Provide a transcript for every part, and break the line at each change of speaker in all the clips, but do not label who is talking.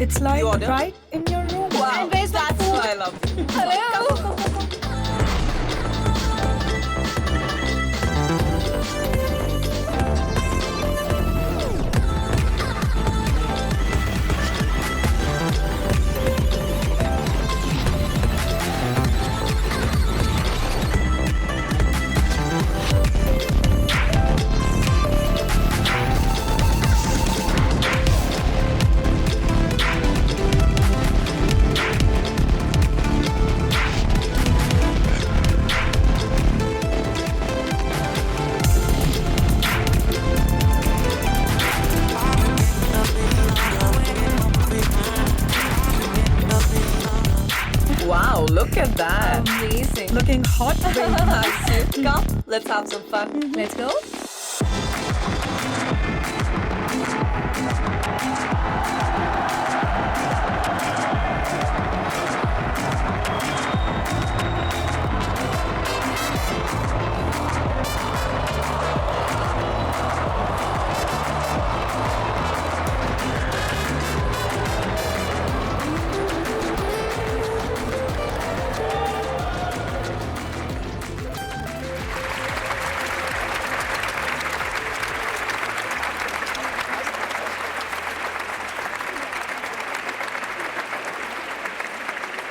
It's like
You order?
right in your room.
Wow,
And where's the
that's
food?
what I love.
Hello.
Wow, look at that.
Amazing.
Looking hot, baby.
Come, let's have some fun.
Let's go.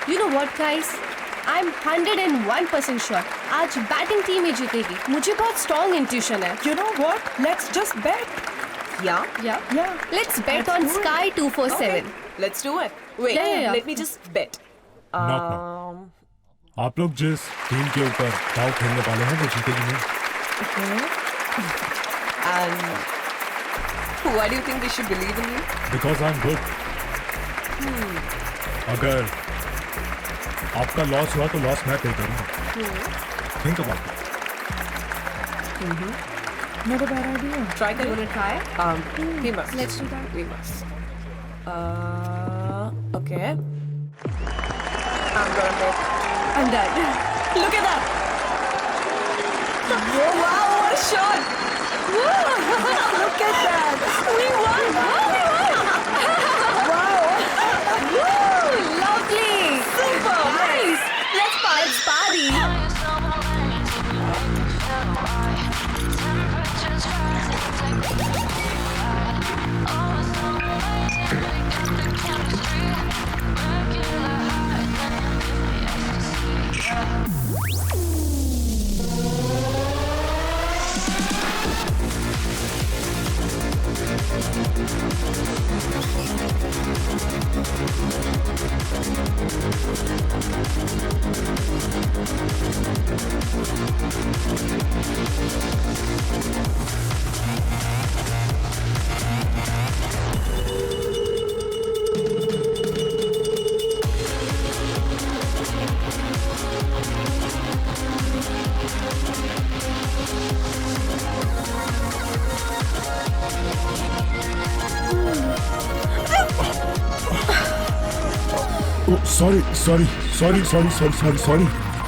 You know what, guys? I'm 101% sure आज batting team ही जीतेगी. मुझे बहुत strong intuition है.
You know what? Let's just bet.
Yeah,
Yeah.
Yeah.
Let's bet on Sky 247.
let's do it. Wait,
Yeah.
let me just bet.
Knock, आप लोग जिस team के ऊपर दाव खेलने वाले हैं वो जीतेगी नहीं.
And why do you think they should believe in you?
Because I'm good. अगर आपका लॉस हुआ तो लॉस मैं पे करूँगा. Think about it.
Not a bad idea.
Try
You
karo.
wanna try?
We must.
Let's do that.
We must. Okay. I'm gonna bet.
I'm done.
Look at that! Wow, what a shot!
Look at that.
We won!
Woo! Lovely.
Super!
Nice.
Let's party!
Oh, sorry.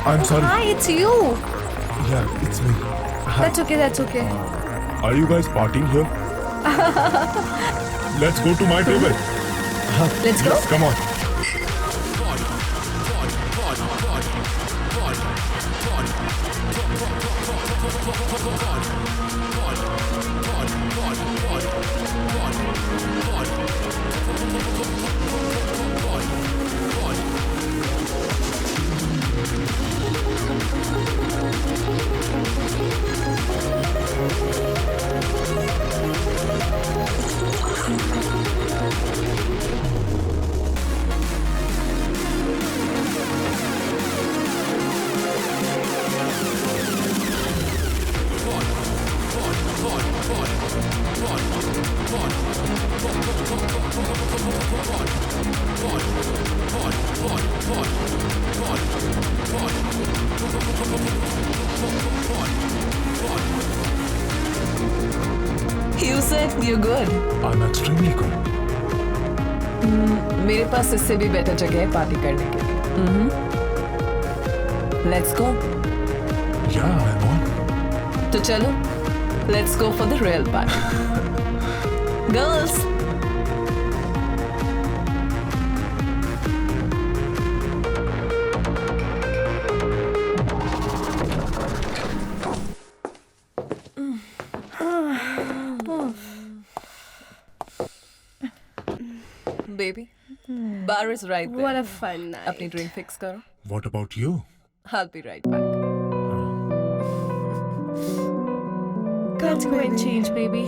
I'm sorry.
Hi, it's you.
Yeah, it's me.
That's okay. That's okay.
Are you guys partying here? Let's go to my table.
Let's go.
Yes, come on.
You said you're good.
I'm extremely good.
मेरे पास इससे भी better जगह है party करने के लिए. Let's go.
Yeah, I'm on.
तो चलो, let's go for the real party. Girls. baby. Bar is right there.
What a fun night.
अपनी drink fix करो.
What about you?
I'll be right back.
Let's go and change, baby.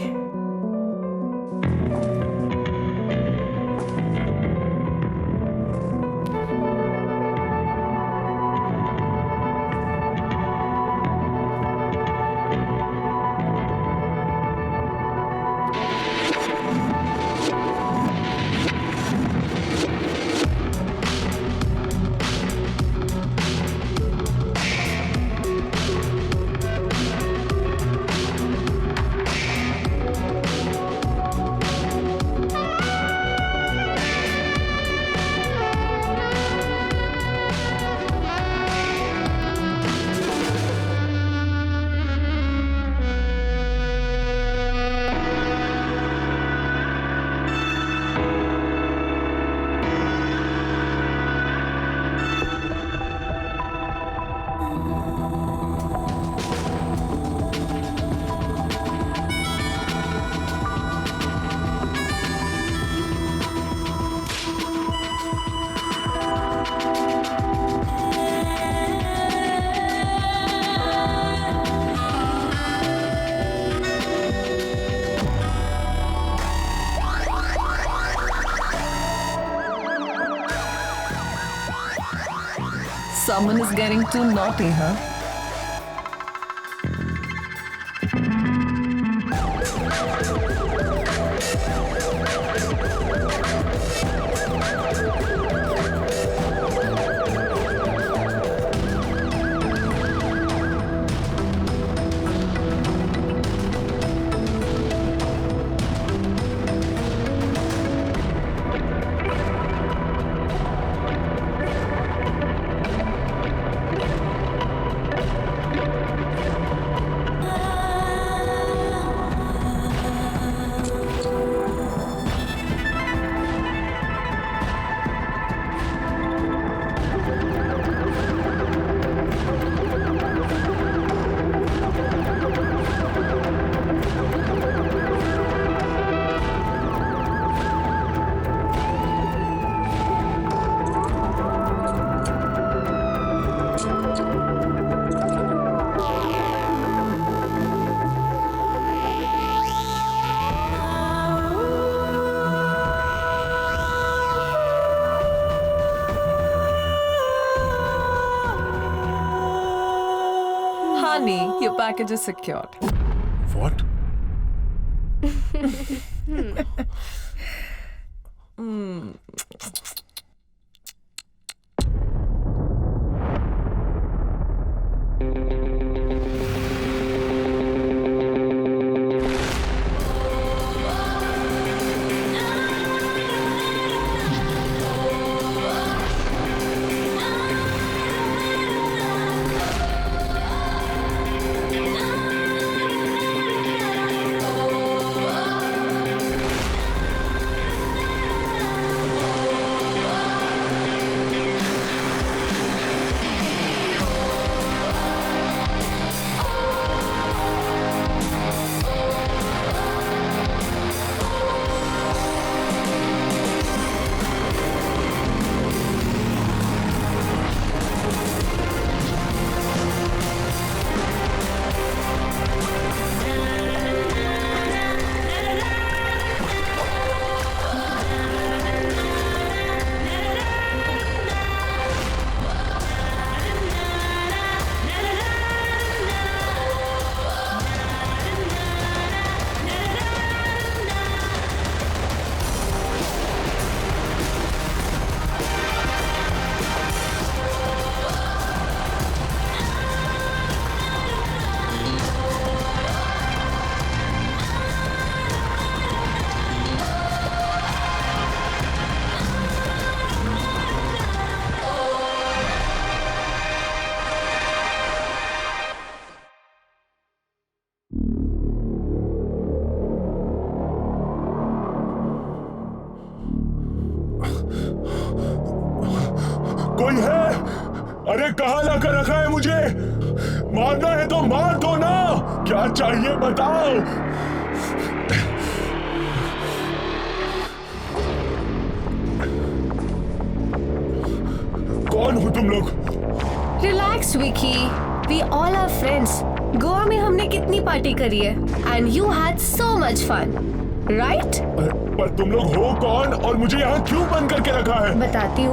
Someone is getting too naughty, huh? Honey, your package is secured.
What? कोई है? अरे कहाँ लाकर रखा है मुझे? मारना है तो मार दो ना। क्या चाहिए बताओ। कौन हो तुम लोग?
Relax Vicky, we all are friends. Goa में हमने कितनी पार्टी करी है and you had so much fun, right?
पर तुम लोग हो कौन और मुझे यहाँ क्यों बंद करके रखा है?
बताती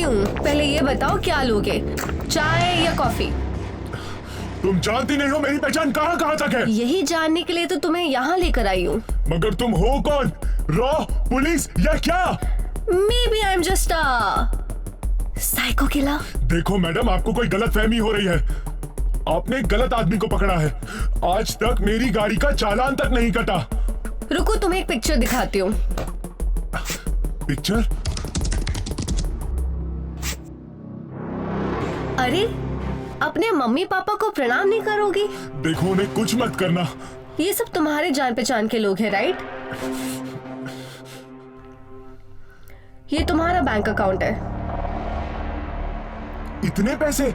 हूँ। पहले ये बताओ क्या लोगे, चाय या कॉफी?
तुम जानती नहीं हो मेरी पहचान कहाँ कहाँ तक है।
यही जानने के लिए तो तुम्हें यहाँ लेकर आई हूँ।
मगर तुम हो कौन? रॉ, पुलिस या क्या?
Maybe I'm just a psycho killer.
देखो मैडम, आपको कोई गलत फहमी हो रही है। आपने गलत आदमी को पकड़ा है। आज तक मेरी गाड़ी का चालान तक नहीं कटा।
रुको, तुम्हें एक पिक्चर दिखाती हूँ।
पिक्चर?
अरे, अपने मम्मी पापा को प्रणाम नहीं करोगी?
देखो, उन्हें कुछ मत करना।
ये सब तुम्हारे जान पहचान के लोग हैं, राइट? ये तुम्हारा बैंक अकाउंट है।
इतने पैसे?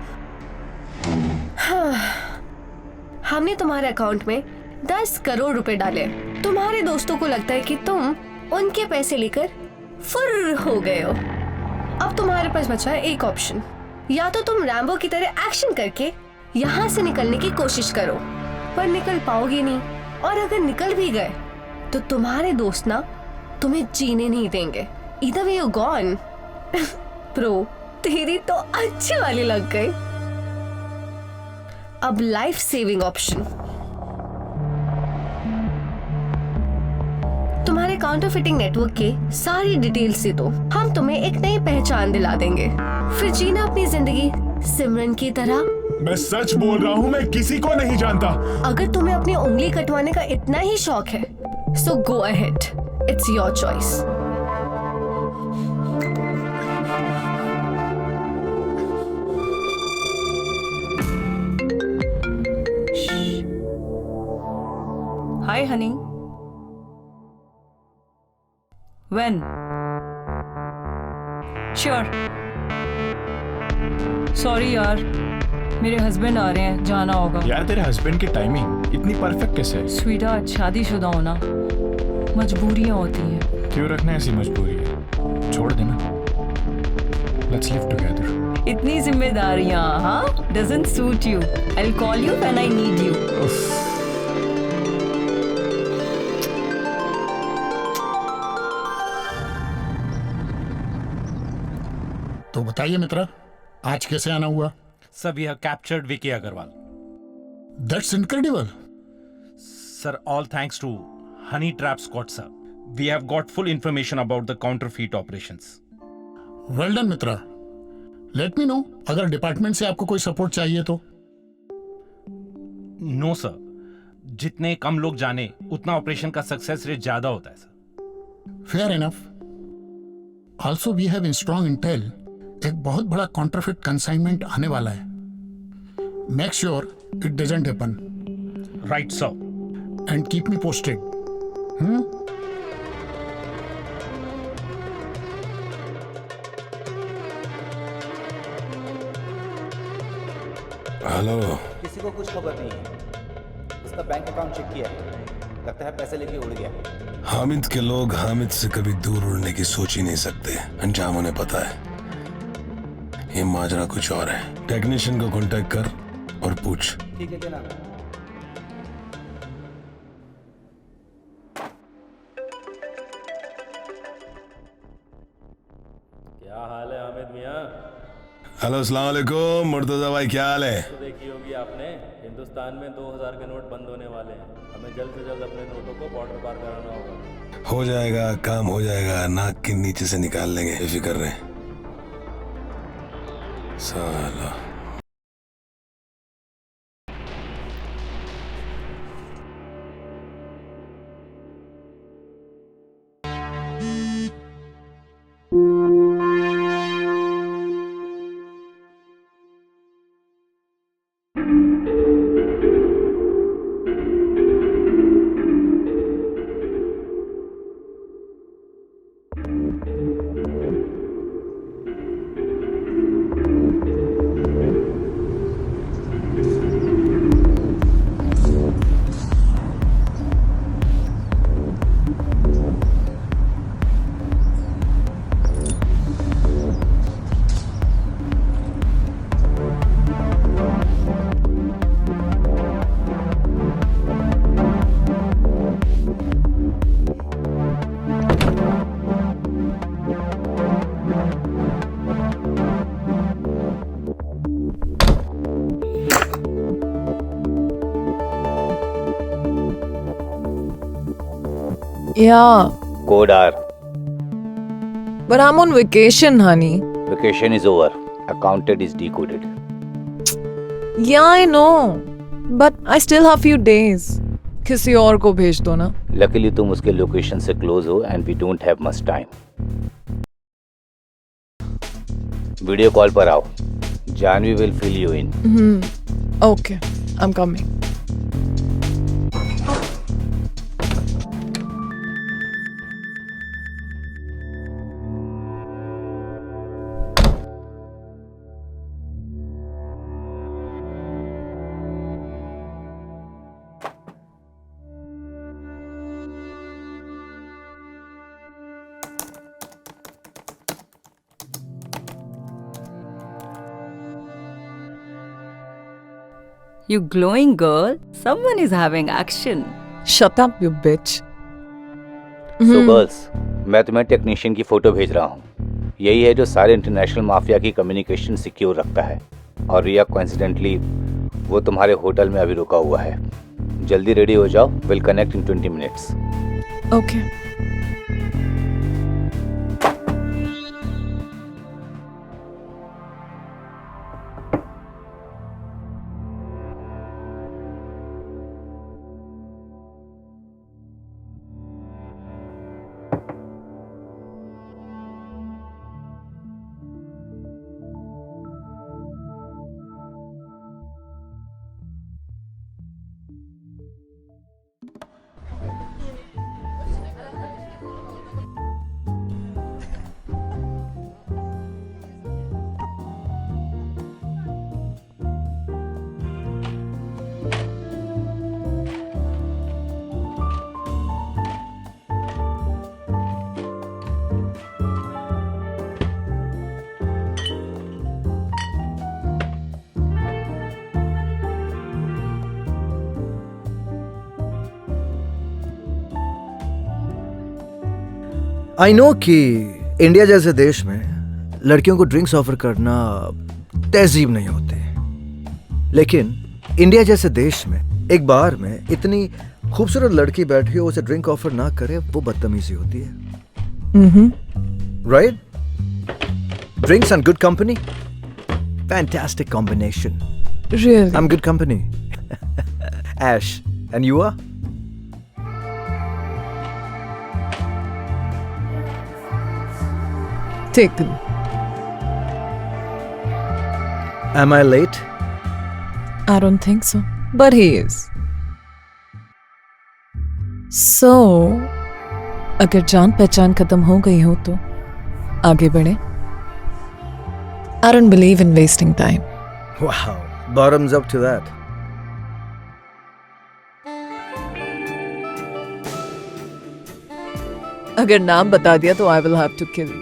हमने तुम्हारे अकाउंट में 10 करोड़ रुपए डाले। तुम्हारे दोस्तों को लगता है कि तुम उनके पैसे लेकर फुर्र हो गए हो। अब तुम्हारे पास बचा है एक ऑप्शन, या तो तुम रैम्बो की तरह एक्शन करके यहाँ से निकलने की कोशिश करो, पर निकल पाओगे नहीं, और अगर निकल भी गए तो तुम्हारे दोस्त ना तुम्हें जीने नहीं देंगे। Either way you're gone. Pro, तेरी तो अच्छी वाली लग गई। अब लाइफ सेविंग ऑप्शन, तुम्हारे काउंटरफिटिंग नेटवर्क के सारी डिटेल्स से दो, हम तुम्हें एक नई पहचान दिला देंगे, फिर जीना अपनी जिंदगी सिमरन की तरह।
मैं सच बोल रहा हूँ, मैं किसी को नहीं जानता।
अगर तुम्हें अपनी उंगली कटवाने का इतना ही शौक है, so go ahead. It's your choice.
Hi, honey. When? Sure. Sorry यार, मेरे हस्बैंड आ रहे हैं, जाना होगा।
यार तेरे हस्बैंड की टाइमिंग इतनी परफेक्ट कैसे है?
स्वीटहार्ट, शादीशुदा होना मजबूरियां होती हैं।
क्यों रखना ऐसी मजबूरी है? छोड़ देना। Let's live together.
इतनी जिम्मेदारियां, हाँ? Doesn't suit you. I'll call you when I need you.
तो बताइए मित्रा, आज कैसे आना हुआ?
Sir, we have captured Vicky Agarwal.
That's incredible.
Sir, all thanks to Honey Trap Squad, sir. We have got full information about the counterfeit operations.
Well done Mitra. Let me know अगर department से आपको कोई support चाहिए तो।
No, sir. जितने कम लोग जाने उतना ऑपरेशन का सक्सेस रेट ज्यादा होता है sir.
Fair enough. Also we have strong intel, एक बहुत बड़ा कॉन्ट्राफिट कंसाइनमेंट आने वाला है। Make sure it doesn't happen
Right, sir.
And keep me posted.
Hello.
किसी को कुछ खबर नहीं है। उसका बैंक अकाउंट चेक किया है, लगता है पैसे लेके उड़ गया।
हामिद के लोग हामिद से कभी दूर उड़ने की सोच ही नहीं सकते, अंजाम उन्हें पता है। ये माजरा कुछ और है। टेक्नीशियन को कांटेक्ट कर और पूछ।
ठीक है जनाब।
क्या हाल है हामिद मियाँ?
हेलो, अस्सलाम वालेकुम मुर्तजा भाई, क्या हाल है?
तो देखी होगी आपने, हिंदुस्तान में 2000 के नोट बंद होने वाले हैं। हमें जल्द से जल्द अपने नोटों को बॉर्डर पार कराना होगा।
हो जाएगा, काम हो जाएगा, नाक के नीचे से निकाल लेंगे, बेफिक्र रहे। साला
Yeah,
Code R.
but I'm on vacation, honey.
Vacation is over. Accounted is decoded.
Yeah, I know. But I still have few days. किसी और को भेज दो ना.
Luckily तुम उसके लोकेशन से क्लोज हो and we don't have much time. Video call पर आओ. Janvi will fill you in.
Okay, I'm coming.
You glowing girl. Someone is having action.
Shut up, you bitch.
So girls, मैं तुम्हें technician की photo भेज रहा हूँ. यही है जो सारे इंटरनेशनल माफिया की कम्युनिकेशन सिक्योर रखता है. और रिया कोइंसिडेंटली वो तुम्हारे होटल में अभी रुका हुआ है. जल्दी रेडी हो जाओ. Will connect in 20 minutes.
Okay.
I know कि इंडिया जैसे देश में लड़कियों को ड्रिंक्स ऑफर करना तहजीब नहीं होते, लेकिन इंडिया जैसे देश में एक बार में इतनी खूबसूरत लड़की बैठी हो उसे ड्रिंक ऑफर ना करे वो बदतमीजी होती है. Right? Drinks and good company, fantastic combination.
Really?
I'm good company. Ash, and you are?
Take them.
Am I late?
I don't think so. But he is. So, अगर जान पहचान खत्म हो गई हो तो आगे बढ़े. I don't believe in wasting time.
Wow, bottoms up to that.
अगर नाम बता दिया तो I will have to kill you.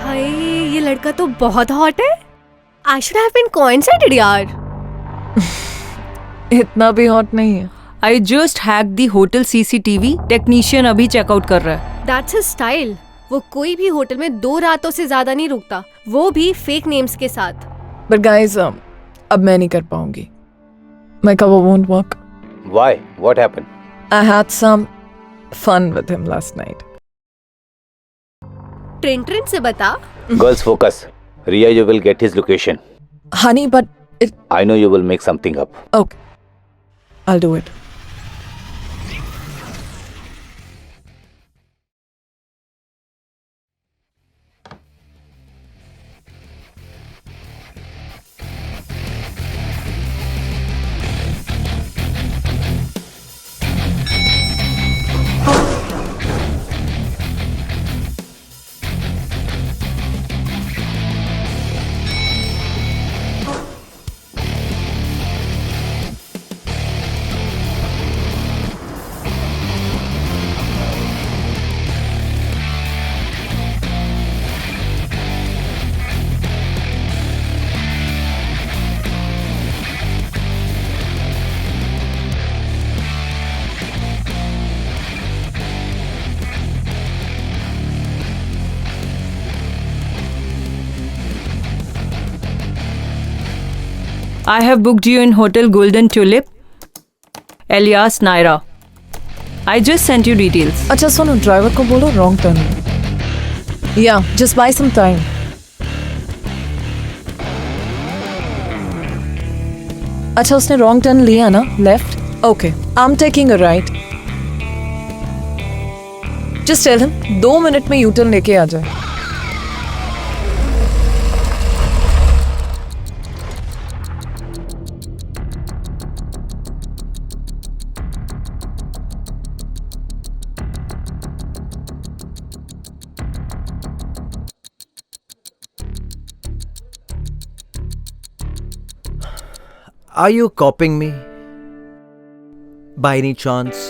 हाय, ये लड़का तो बहुत हॉट है. I should have been coincided यार.
इतना भी हॉट नहीं है.
I just hacked the hotel CCTV. Technician अभी चेकआउट कर रहा है.
That's his style. वो कोई भी होटल में 2 रातों से ज्यादा नहीं रुकता, वो भी फेक नेम्स के साथ.
But guys, अब मैं नहीं कर पाऊंगी. My cover won't work.
Why? What happened?
I had some fun with him last night.
Train से बता.
Girls, focus. Ria, you will get his location.
Honey, but
I know you will make something up.
okay. I'll do it.
I have booked you in Hotel Golden Tulip, alias Naira. I just sent you details.
अच्छा सुनो, driver को बोलो wrong turn. या just buy some time. अच्छा उसने wrong turn लिया ना, left? Okay, I am taking a right. Just tell him 2 minute में यू टर्न लेके आ जाए।
Are you copying me? By any chance?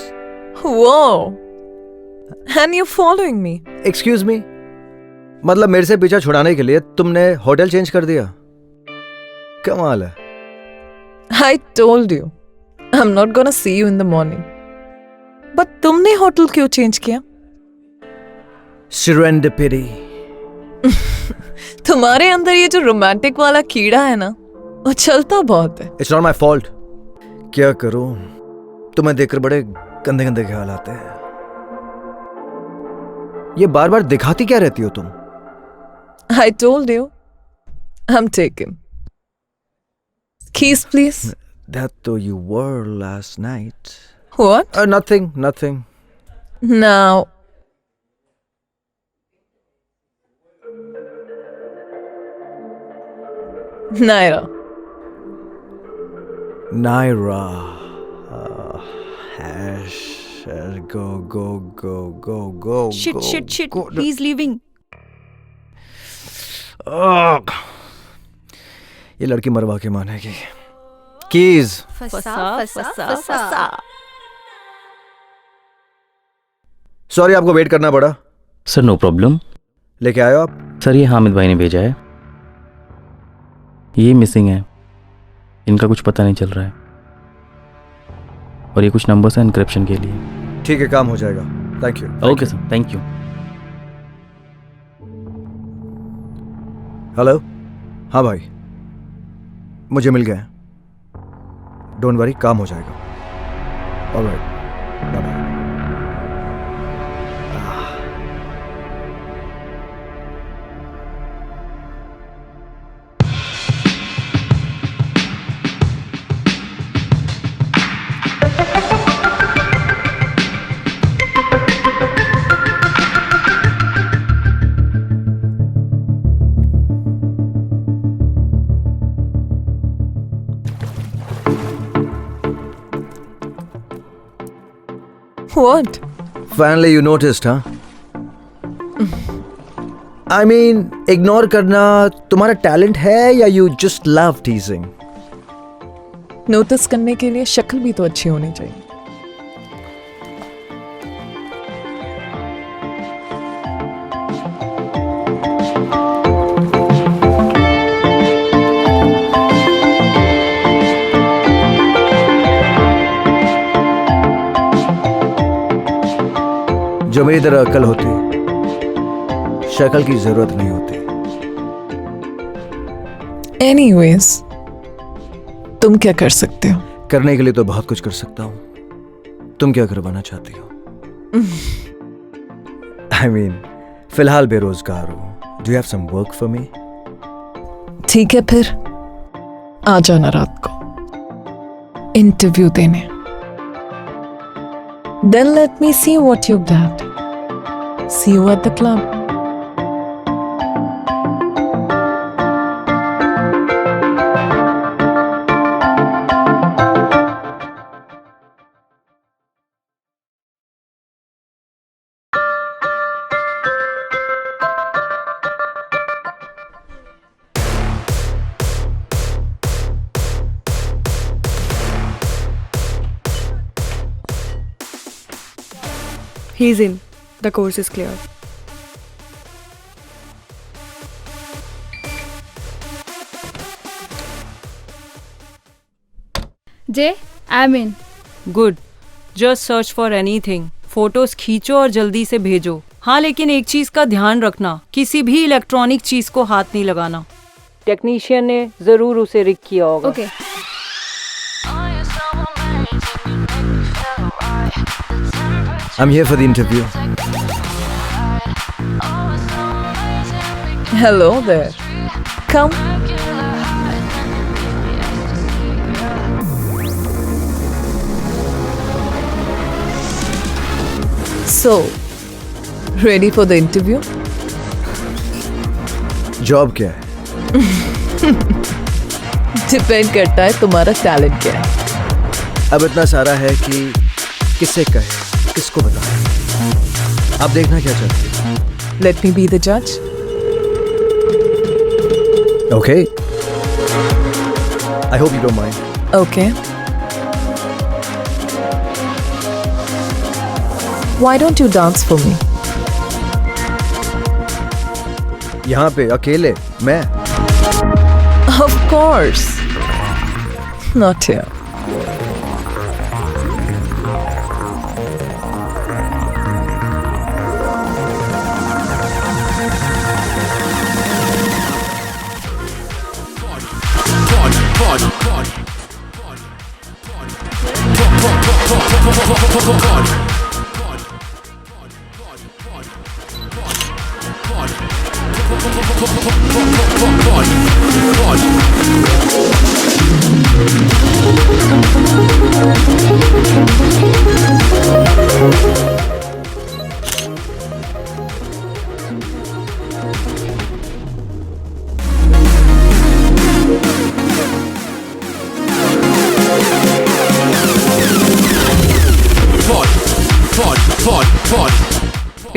Whoa! And you're following me?
Excuse me? मतलब मेरे से पीछा छुड़ाने के लिए तुमने होटल चेंज कर दिया? कमाल है।
I told you, I'm not gonna see you in the morning. But तुमने होटल क्यों चेंज किया?
Serendipity.
तुम्हारे अंदर ये जो रोमांटिक वाला कीड़ा है ना, वो चलता बहुत है।
It's not my fault. क्या करूं? तुम्हें देखकर बड़े गंदे गंदे ख्याल आते हैं। ये बार बार दिखाती क्या रहती हो तुम?
I told you, I'm taken. Keys, please.
That though you were last night.
What?
Nothing, nothing.
Now. Naira.
Naira. Hash. Go, go, go, go, go.
Shit,
go,
shit, shit.
go.
He's leaving.
ये लड़की मरवा के मानेगी। Keys.
फसा।
Sorry आपको wait करना पड़ा।
Sir no problem.
लेके आए हो आप?
सर ये हामिद भाई ने भेजा है। ये मिसिंग है, इनका कुछ पता नहीं चल रहा है, और ये कुछ नंबर्स हैं एनक्रिप्शन के लिए।
ठीक है, काम हो जाएगा। Thank you.
Okay sir, thank you.
Hello. हाँ भाई, मुझे मिल गया। डोंट वरी, काम हो जाएगा। Alright, bye bye.
What?
Finally you noticed, huh? I mean, ignore करना तुम्हारा टैलेंट है या you just love teasing?
Notice करने के लिए शक्ल भी तो अच्छी होनी चाहिए।
जो मेरी तरह अक्ल होती, शक्ल की जरूरत नहीं होती।
Anyways, तुम क्या कर सकते हो?
करने के लिए तो बहुत कुछ कर सकता हूं। तुम क्या करवाना चाहती हो? I mean, फिलहाल बेरोजगार हूं। Do you have some work for me?
ठीक है, फिर आ जाना रात को इंटरव्यू देने। Then let me see what you've done. See you at the club.
He's in. The course is clear.
Jay, I'm in. Good. Just search for anything. Photos खींचो और जल्दी से भेजो। हाँ, लेकिन एक चीज का ध्यान रखना, किसी भी इलेक्ट्रॉनिक चीज को हाथ नहीं लगाना। टेक्नीशियन ने जरूर उसे रिग किया होगा।
Okay.
I'm here for the interview.
Hello there. Come. So, ready for the interview?
Job क्या है?
डिपेंड करता है तुम्हारा टैलेंट क्या है.
अब इतना सारा है कि किससे कहे, किसको बताएं? आप देखना क्या चाहते हैं?
Let me be the judge.
Okay. I hope you don't mind.
Okay. Why don't you dance for me?
यहाँ पे अकेले मैं?
Of course. Not here.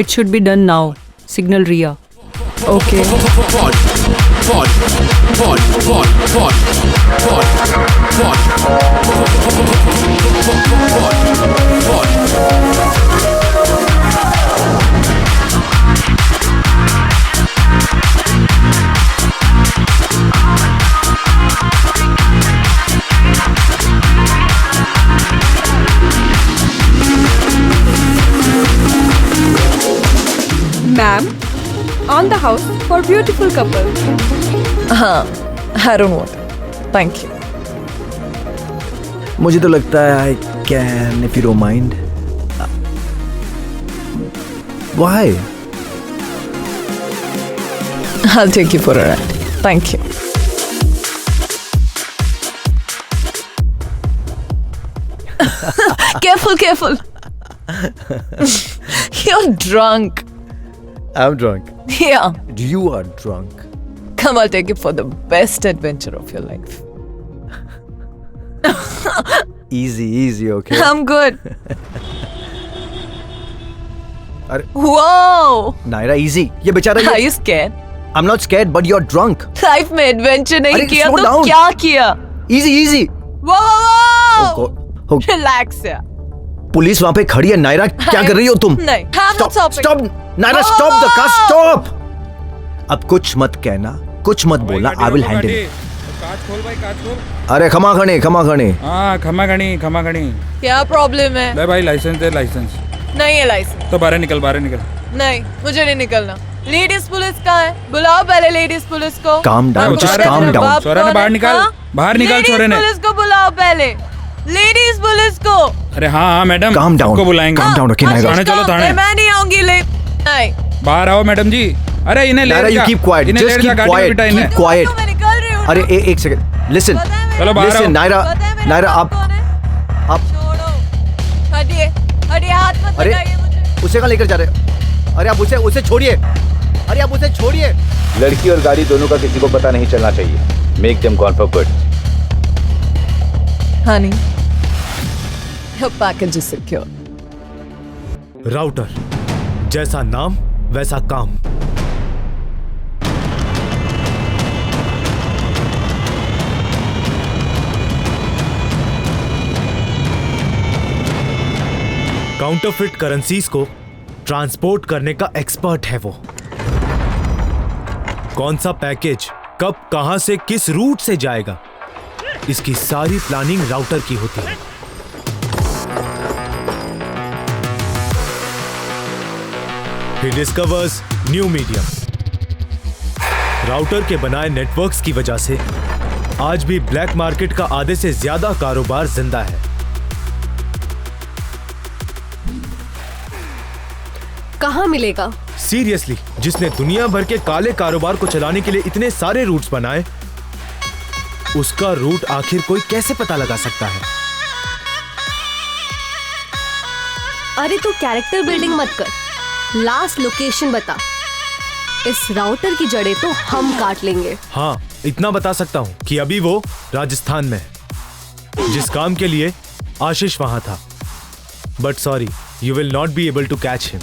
It should be done now. Signal Ria.
Okay.
Ma'am, on the house for beautiful couple.
I don't want it. Thank you.
मुझे तो लगता है I can if you don't mind. Why?
I'll take you for a ride. Thank you. Careful, careful. You're drunk.
I'm drunk.
Yeah.
You are drunk.
Come, I'll take you for the best adventure of your life.
Easy, okay?
I'm good.
अरे
Whoa!
Naira, easy. ये बेचारा
Are you scared?
I'm not scared, but you're drunk.
Life में adventure नहीं
अरे,
किया
slow
तो
down.
क्या किया?
Easy.
Whoa!
Oh,
Relax यार.
पुलिस वहाँ पे खड़ी है नायरा, क्या कर रही हो तुम?
नहीं, I'm not stopping.
Stop, Naira, stop the car, stop. अब कुछ मत कहना, कुछ मत बोलना, I will handle it.
कांच खोल भाई, कांच खोल.
अरे खमा खणे.
हाँ, खमा खणी.
क्या प्रॉब्लम है?
ले भाई, लाइसेंस है, लाइसेंस.
नहीं है लाइसेंस.
तो बाहर निकल.
नहीं, मुझे नहीं निकलना. लेडीज पुलिस कहाँ है? बुलाओ पहले लेडीज पुलिस को.
Calm down, just calm down.
छोरा ने बाहर निकाल. बाहर निकाल छोरे ने.
पुलिस को बुलाओ पहले. लेडीज पुलिस को.
अरे हाँ मैडम.
Calm down.
सबको बुलाएंगे.
Calm down, okay, Naira.
थाने चलो, थाने.
मैं नहीं आऊंगी नहीं.
बाहर आओ मैडम जी. अरे इन्हें ले.
Naira, you keep quiet. Just keep quiet. Keep quiet.
मैं निकल रही हूँ.
अरे एक सेकंड. Listen.
चलो बाहर आओ.
Listen, नायरा, आप.
छोड़ो. हटिए हाथ मत
अरे
लगाइए मुझे.
उसे कहाँ लेकर जा रहे? अरे आप उसे छोड़िए. अरे आप उसे छोड़िए.
लड़की और गाड़ी दोनों का किसी को पता नहीं चलना चाहिए. Make them gone for good.
Honey, your package is secure.
Router, जैसा नाम वैसा काम. काउंटरफिट करेंसीज को ट्रांसपोर्ट करने का एक्सपर्ट है वो. कौन सा पैकेज कब कहां से किस रूट से जाएगा, इसकी सारी प्लानिंग राउटर की होती है. He discovers new medium. Router के बनाए नेटवर्क्स की वजह से आज भी ब्लैक मार्केट का आधे से ज्यादा कारोबार जिंदा है.
कहाँ मिलेगा?
सीरियसली, जिसने दुनिया भर के काले कारोबार को चलाने के लिए इतने सारे रूट्स बनाए, उसका रूट आखिर कोई कैसे पता लगा सकता है?
अरे तू कैरेक्टर बिल्डिंग मत कर, लास्ट लोकेशन बता। इस राउटर की जड़ें तो हम काट लेंगे।
हाँ, इतना बता सकता हूँ कि अभी वो राजस्थान में है, जिस काम के लिए आशीष वहां था। But sorry, you will not be able to catch him.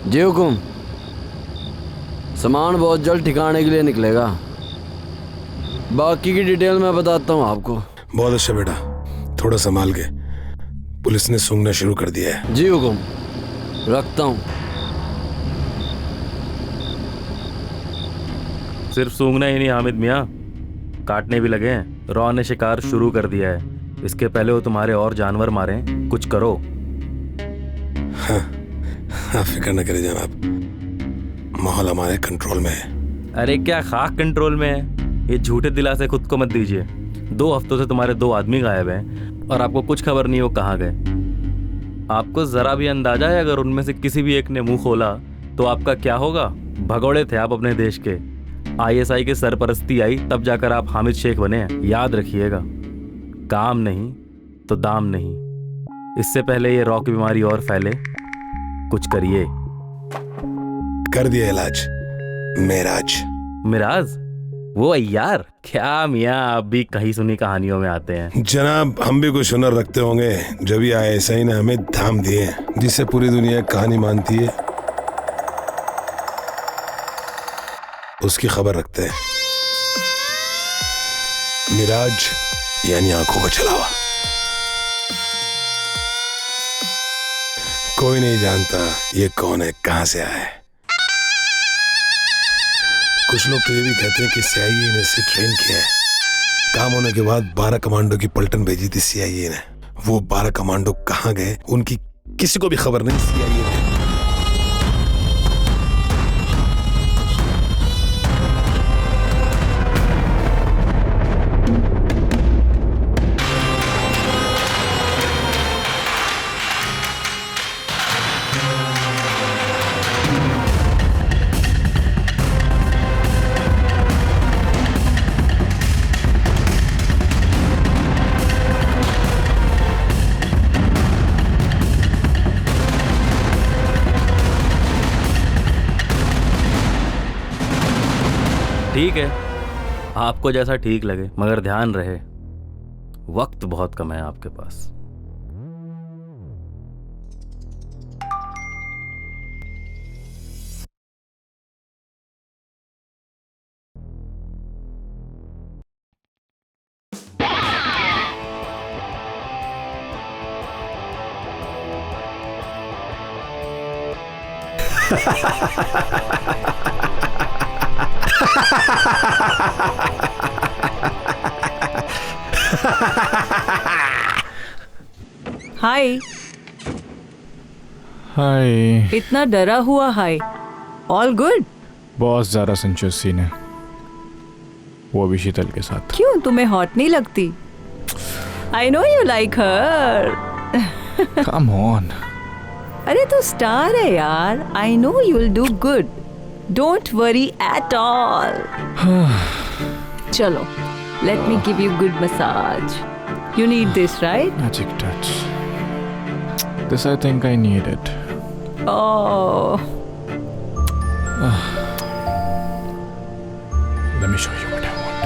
जी हुकुम। सामान बहुत जल्द ठिकाने के लिए निकलेगा, बाकी की डिटेल मैं बताता हूँ आपको।
बहुत अच्छा बेटा, थोड़ा संभाल के, पुलिस ने सूंघना शुरू कर दिया है।
जी हुकुम, रखता हूँ।
सिर्फ सूंघना ही नहीं हामिद मियाँ, काटने भी लगे हैं। रॉ ने शिकार शुरू कर दिया है, इसके पहले वो तुम्हारे और जानवर मारे। कुछ करो।
हाँ, फिक्र न करें जनाब, माहौल हमारे कंट्रोल में है।
अरे क्या खाक कंट्रोल में है? ये झूठे दिलासे खुद को मत दीजिए। 2 हफ्तों से तुम्हारे 2 आदमी गायब हैं और आपको कुछ खबर नहीं वो कहाँ गए। आपको जरा भी अंदाजा है अगर उनमें से किसी भी एक ने मुंह खोला तो आपका क्या होगा? भगोड़े थे आप अपने देश के। ISI की सरपरस्ती आई तब जाकर आप हामिद शेख बने हैं। याद रखिएगा, काम नहीं तो दाम नहीं। इससे पहले ये रॉ की बीमारी और फैले, कुछ करिए।
कर दिया इलाज।
मिराज? वो यार क्या मियाँ, आप भी कहीं सुनी कहानियों में आते हैं।
जनाब, हम भी कुछ हुनर रखते होंगे, जब ये ISI ने हमें धाम दिए, जिससे पूरी दुनिया कहानी मानती है, उसकी खबर रखते हैं। मिराज यानी आंखों का छलावा। कोई नहीं जानता ये कौन है, कहां से आया है। कुछ लोग तो ये भी कहते हैं कि CIA ने इसे ट्रेन किया है। काम होने के बाद 12 कमांडो की पलटन भेजी थी CIA ने। वो 12 कमांडो कहां गए उनकी किसी को भी खबर नहीं। CIA ने
ठीक है, आपको जैसा ठीक लगे, मगर ध्यान रहे वक्त बहुत कम है आपके पास।
हाय।
हाय।
इतना डरा हुआ हाय? All good?
बहुत ज़्यादा सेंचुअस सीन है, वो भी शीतल के साथ।
क्यों, तुम्हें हॉट नहीं लगती? I know you like her.
Come on.
अरे तू स्टार है यार, I know you will do good, don't worry at all. चलो, let me give you good massage. You need this, right?
Magic touch. This I think I need it.
Oh.
Let me show you what I want.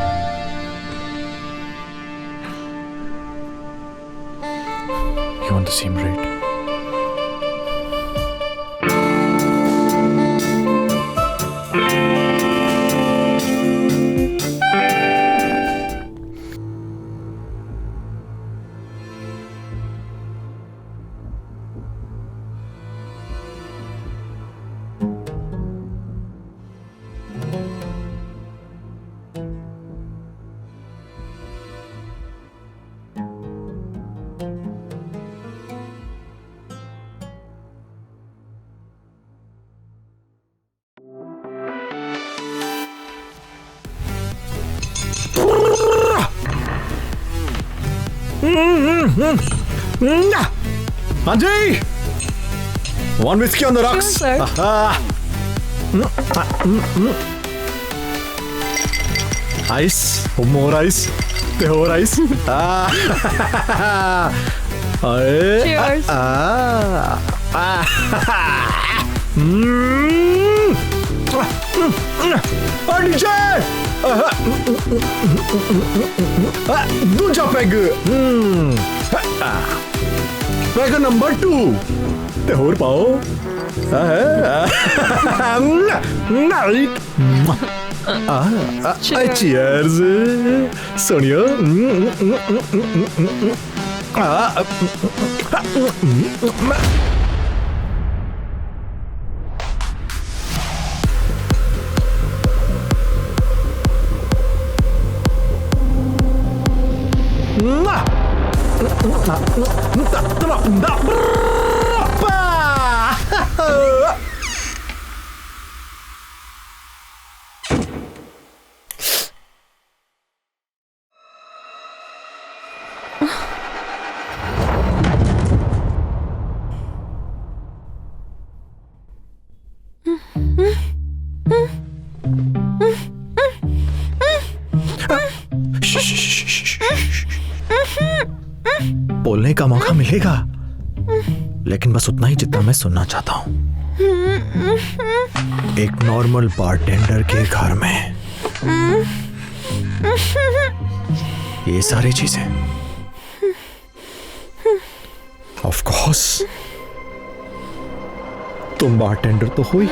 You want the seam rate?
हाँ जी, one whisky on the rocks. Ice, more ice, और ice.
Cheers.
दूजा peg, peg number 2 ते होर पाओ। Cheers, सोनियो। बोलने का मौका मिलेगा, लेकिन बस उतना ही जितना मैं सुनना चाहता हूं। एक नॉर्मल बारटेंडर के घर में ये सारी चीजें, ऑफ कोर्स तुम बारटेंडर तो हो ही,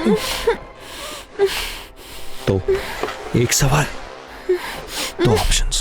तो एक सवाल, दो ऑप्शंस।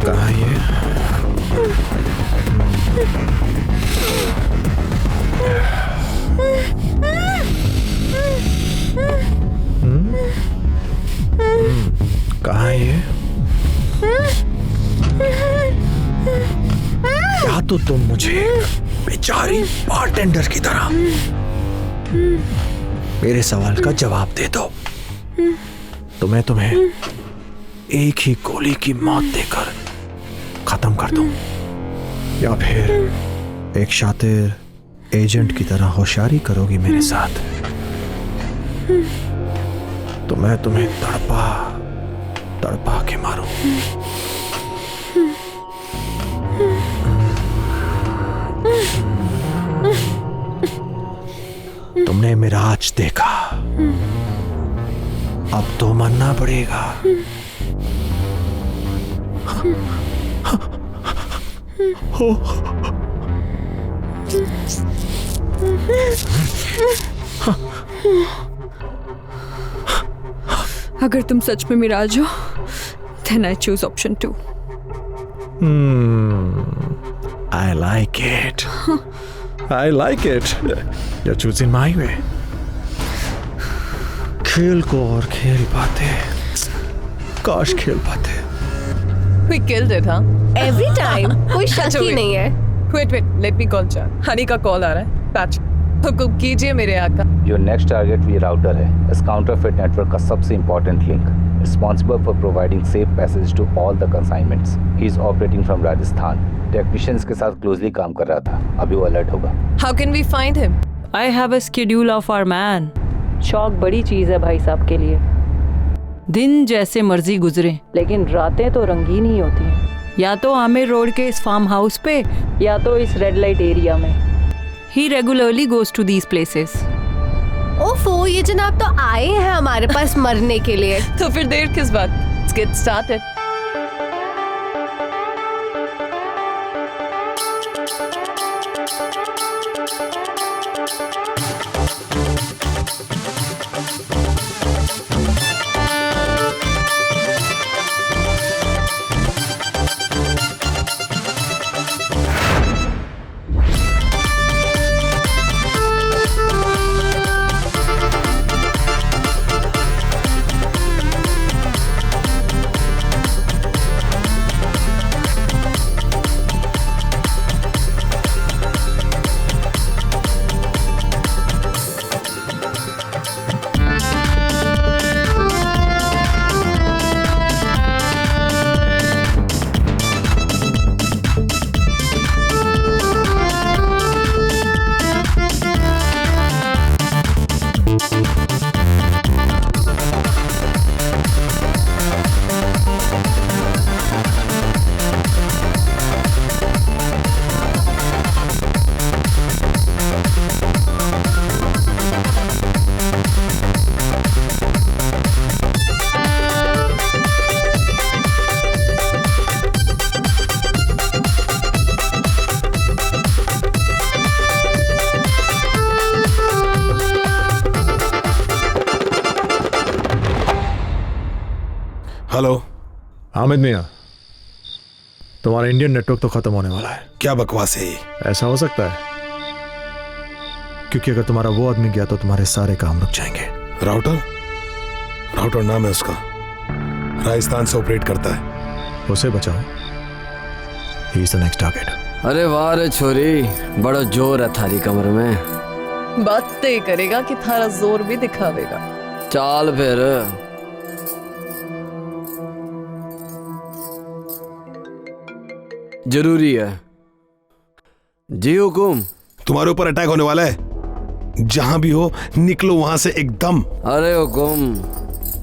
कहाँ ये? कहाँ ये? या तो तुम मुझे बेचारी बारटेंडर की तरह मेरे सवाल का जवाब दे दो, तो मैं तुम्हें एक ही गोली की मौत देकर खत्म कर दूं, या फिर एक शातिर एजेंट की तरह होशियारी करोगी मेरे साथ, तो मैं तुम्हें तड़पा तड़पा के मारूं। तुमने मिराज देखा, अब तो मरना पड़ेगा।
अगर तुम सच में मिराज हो, then I choose option 2.
I like it. I like it. You're choosing my way. खेल को और खेल पाते, काश खेल पाते।
We killed it, huh?
Every time, कोई शक ही नहीं है।
Wait, let me call John. Honey का कॉल आ रहा है। पैच, हुक्म कीजिए मेरे आका।
Your next target V router है, इस counterfeit network का सबसे important link, responsible for providing safe passage to all the consignments. He is operating from Rajasthan. Technicians के साथ closely काम कर रहा था, अभी वो alert होगा।
How can we find him?
I have a schedule of our man. शौक बड़ी चीज है भाई साहब के लिए। दिन जैसे मर्जी गुजरे, लेकिन रातें तो रंगीन ही होती हैं। या तो आमिर रोड के इस फार्म हाउस पे, या तो इस रेड लाइट एरिया में। He regularly goes to these places.
ओफो, ये जनाब तो आए हैं हमारे पास मरने के लिए।
तो फिर देर किस बात? Let's get started.
Hello
Hamid मियाँ, तुम्हारा इंडियन नेटवर्क तो खत्म होने वाला है।
क्या बकवास है ये?
ऐसा हो सकता है क्योंकि अगर तुम्हारा वो आदमी गया तो तुम्हारे सारे काम रुक जाएंगे।
राउटर नाम है उसका, राजस्थान से ऑपरेट करता है।
उसे बचाओ, he is the next target.
अरे वाह रे छोरी, बड़ा जोर है थारी कमर में।
बात तय करेगा कि थारा जोर भी दिखावेगा।
चाल फिर। जरूरी है जी हुकुम।
तुम्हारे ऊपर अटैक होने वाला है, जहां भी हो निकलो वहां से एकदम।
अरे हुकुम,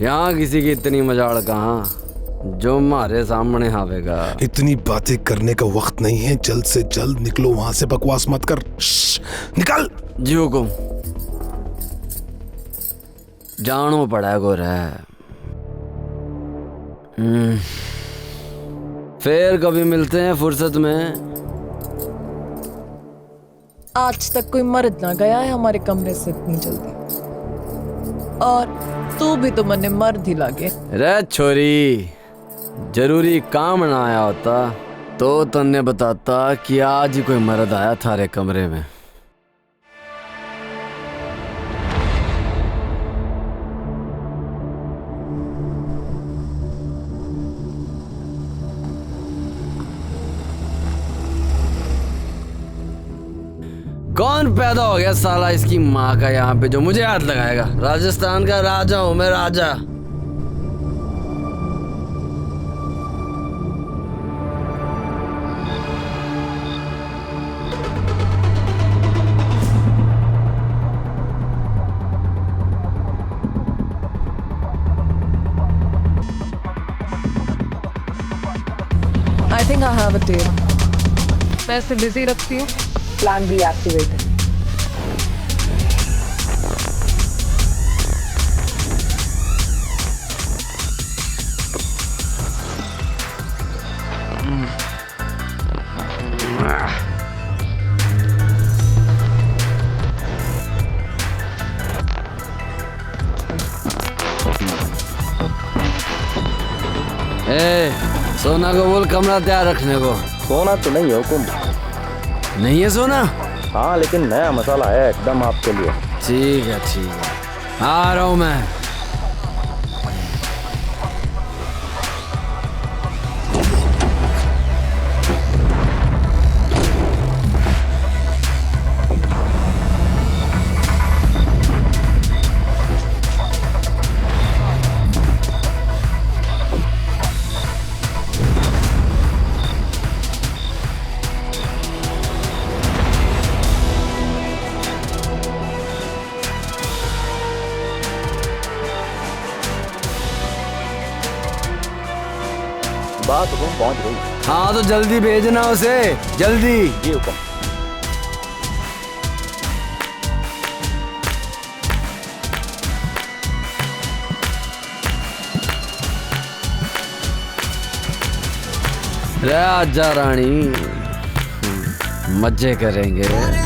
यहाँ किसी की इतनी मजाल कहाँ जो हमारे सामने आवेगा।
इतनी बातें करने का वक्त नहीं है, जल्द से जल्द निकलो वहां से, बकवास मत कर। निकल।
जी हुकुम। जानो पड़ा गोरा। फिर कभी मिलते हैं फुर्सत में।
आज तक कोई मर्द ना गया है हमारे कमरे से इतनी जल्दी, और तू भी तो मने मर्द ही लागे।
रे छोरी, जरूरी काम ना आया होता तो तन्ने बताता कि आज ही कोई मर्द आया थारे कमरे में। कौन पैदा हो गया साला इसकी माँ का यहाँ पे जो मुझे हाथ लगाएगा? राजस्थान का राजा हूं मैं, राजा।
I think I have a tail. मैं इसे बिजी रखती हूँ। Plan B activated.
सोना को बोल कमरा तैयार रखने को।
सोना तो नहीं है हुकुम।
नहीं है सोना?
हाँ, लेकिन नया मसाला है एकदम आपके लिए।
ठीक है ठीक है, आ रहा हूँ मैं।
बात हुकुम पहुंच गई।
हाँ तो जल्दी भेजना उसे, जल्दी।
जी हुकुम।
रे आजा रानी, मजे करेंगे।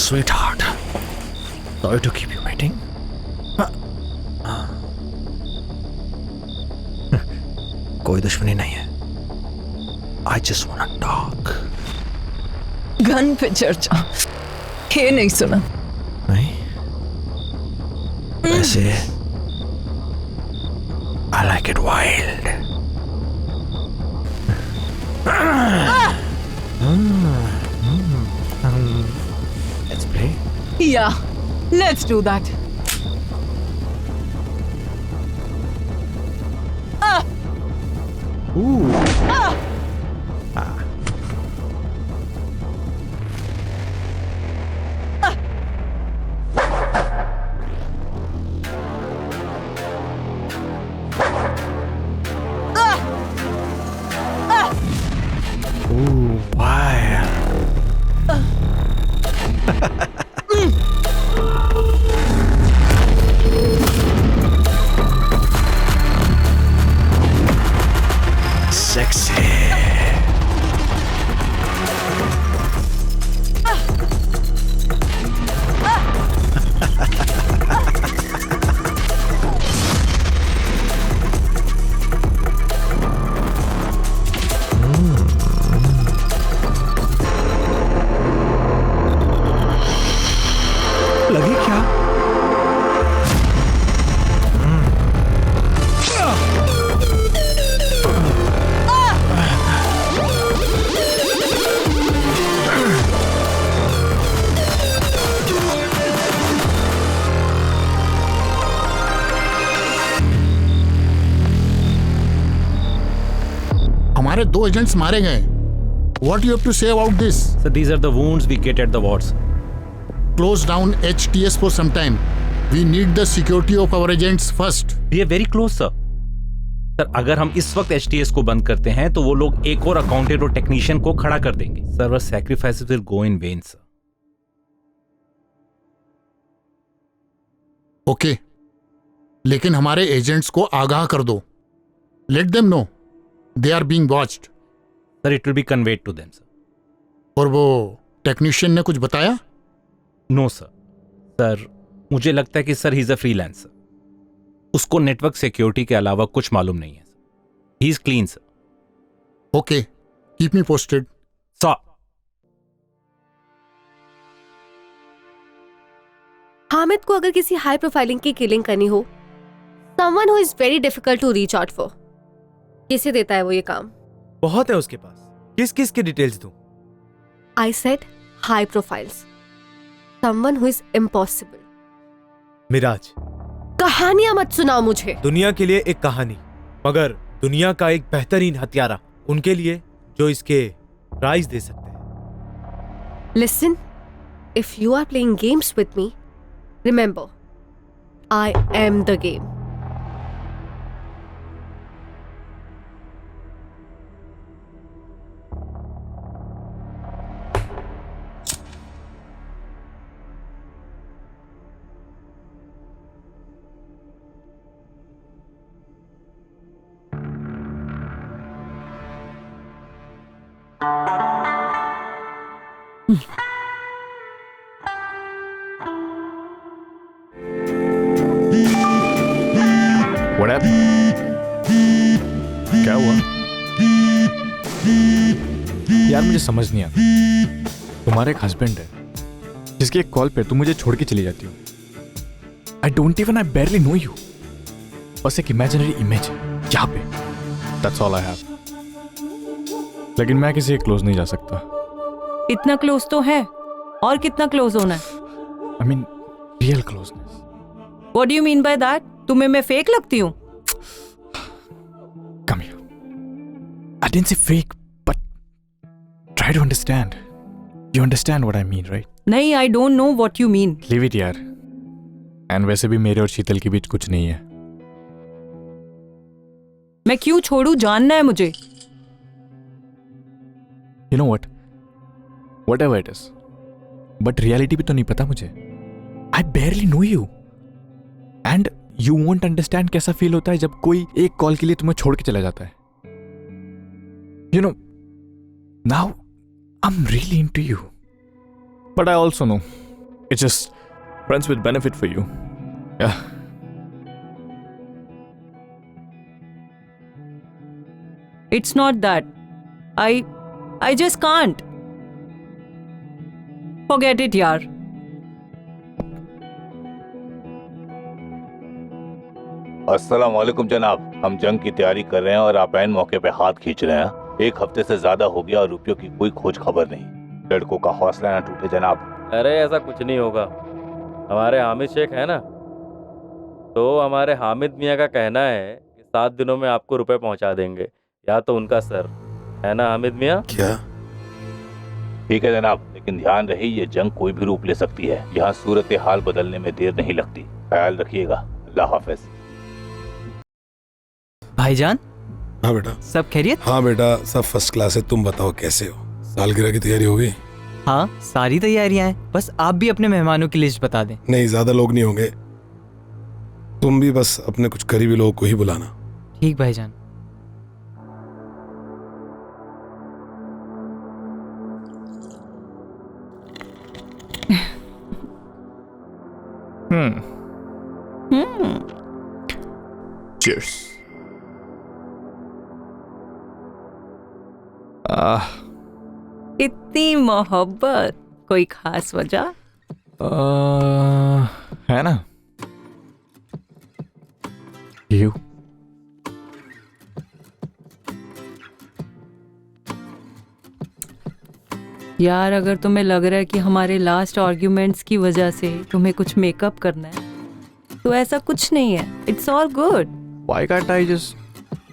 Sweetheart, sorry to keep you waiting. कोई दुश्मनी नहीं है। I just wanna talk.
Gun पे चर्चा, ये नहीं सुना।
नहीं? वैसे I like it wild. Let's play.
Yeah, let's do that.
हमारे 2 एजेंट्स मारे गए। What you have to say about this?
So these are the wounds we get at the wards.
Close down HTS for some time. We need the security of our agents first.
We are very close, sir. Sir अगर हम इस वक्त HTS को बंद करते हैं तो वो लोग एक और अकाउंटेंट और टेक्नीशियन को खड़ा कर देंगे। सर वो sacrifices will go in vain, sir.
Okay, लेकिन हमारे एजेंट्स को आगाह कर दो। Let them know they are being watched.
Sir it will be conveyed to them, sir.
और वो टेक्नीशियन ने कुछ बताया?
No sir. सर मुझे लगता है कि sir he is a freelancer, उसको नेटवर्क सिक्योरिटी के अलावा कुछ मालूम नहीं है। He is clean, sir.
Okay, keep me posted.
Sir
Hamid को अगर किसी हाई प्रोफाइलिंग की किलिंग करनी हो, someone who is very difficult to reach out for, किसे देता है वो ये काम?
बहुत है उसके पास। किस किस की डिटेल्स दूं?
I said high profiles, someone who is impossible.
Miraj,
कहानियां मत सुनाओ मुझे।
दुनिया के लिए एक कहानी, मगर दुनिया का एक बेहतरीन हथियारा उनके लिए जो इसके प्राइज दे सकते हैं।
Listen, if you are playing games with me, remember I am the game.
What happened? क्या हुआ? यार मुझे समझ नहीं आता। तुम्हारे एक हस्बैंड है जिसकी एक कॉल पे तुम मुझे छोड़ के चली जाती हो। I barely know you. बस एक इमेजिनरी इमेज है यहाँ पे। That's all I have. लेकिन मैं किसी के क्लोज नहीं जा सकता।
इतना क्लोज तो है, और कितना क्लोज होना है?
I mean, real closeness.
What do you mean by that? तुम्हें मैं फेक लगती हूँ?
Come here. I didn't say fake, but try to understand. You understand what I mean, right?
नहीं, I don't know what you mean.
Leave it यार। And वैसे भी मेरे और शीतल के बीच कुछ नहीं है।
मैं क्यों छोड़ू, जानना है मुझे।
You know what? Whatever it is. But reality भी तो नहीं पता मुझे। I barely know you. And you won't understand कैसा फील होता है जब कोई एक कॉल के लिए तुम्हें छोड़ के चला जाता है। You know, now I'm really into you. But I also know it's just friends with benefit for you. Yeah.
It's not that. I just can't. Forget it यार।
अस्सलाम वालेकुम जनाब, हम जंग की तैयारी कर रहे हैं और आप ऐन मौके पे हाथ खींच रहे हैं। 1 हफ्ते से ज्यादा हो गया और रुपयों की कोई खोज खबर नहीं। लड़कों का हौसला ना टूटे जनाब।
अरे ऐसा कुछ नहीं होगा। हमारे हामिद शेख है ना, तो हमारे हामिद मियाँ का कहना है कि 7 दिनों में आपको रुपए पहुंचा देंगे, या तो उनका सर है ना हामिद मियाँ?
क्या?
ठीक है जनाब, लेकिन ध्यान रहे ये जंग कोई भी रूप ले सकती है। यहाँ सूरत हाल बदलने में देर नहीं लगती। ख्याल रखिएगा। अल्लाह हाफिज।
भाईजान।
हाँ बेटा।
सब खैरियत?
हाँ बेटा, सब फर्स्ट क्लास है। तुम बताओ कैसे हो? सालगिरह की तैयारी हो गई?
हाँ, सारी तैयारियां हैं। बस आप भी अपने मेहमानों की लिस्ट बता दें।
नहीं, ज्यादा लोग नहीं होंगे। तुम भी बस अपने कुछ करीबी लोगों को ही बुलाना।
ठीक भाईजान।
Cheers.
इतनी मोहब्बत, कोई खास वजह?
है ना? You.
यार अगर तुम्हें लग रहा है कि हमारे लास्ट आर्ग्यूमेंट्स की वजह से तुम्हें कुछ मेकअप करना है, तो ऐसा कुछ नहीं है। It's all good.
Why can't I just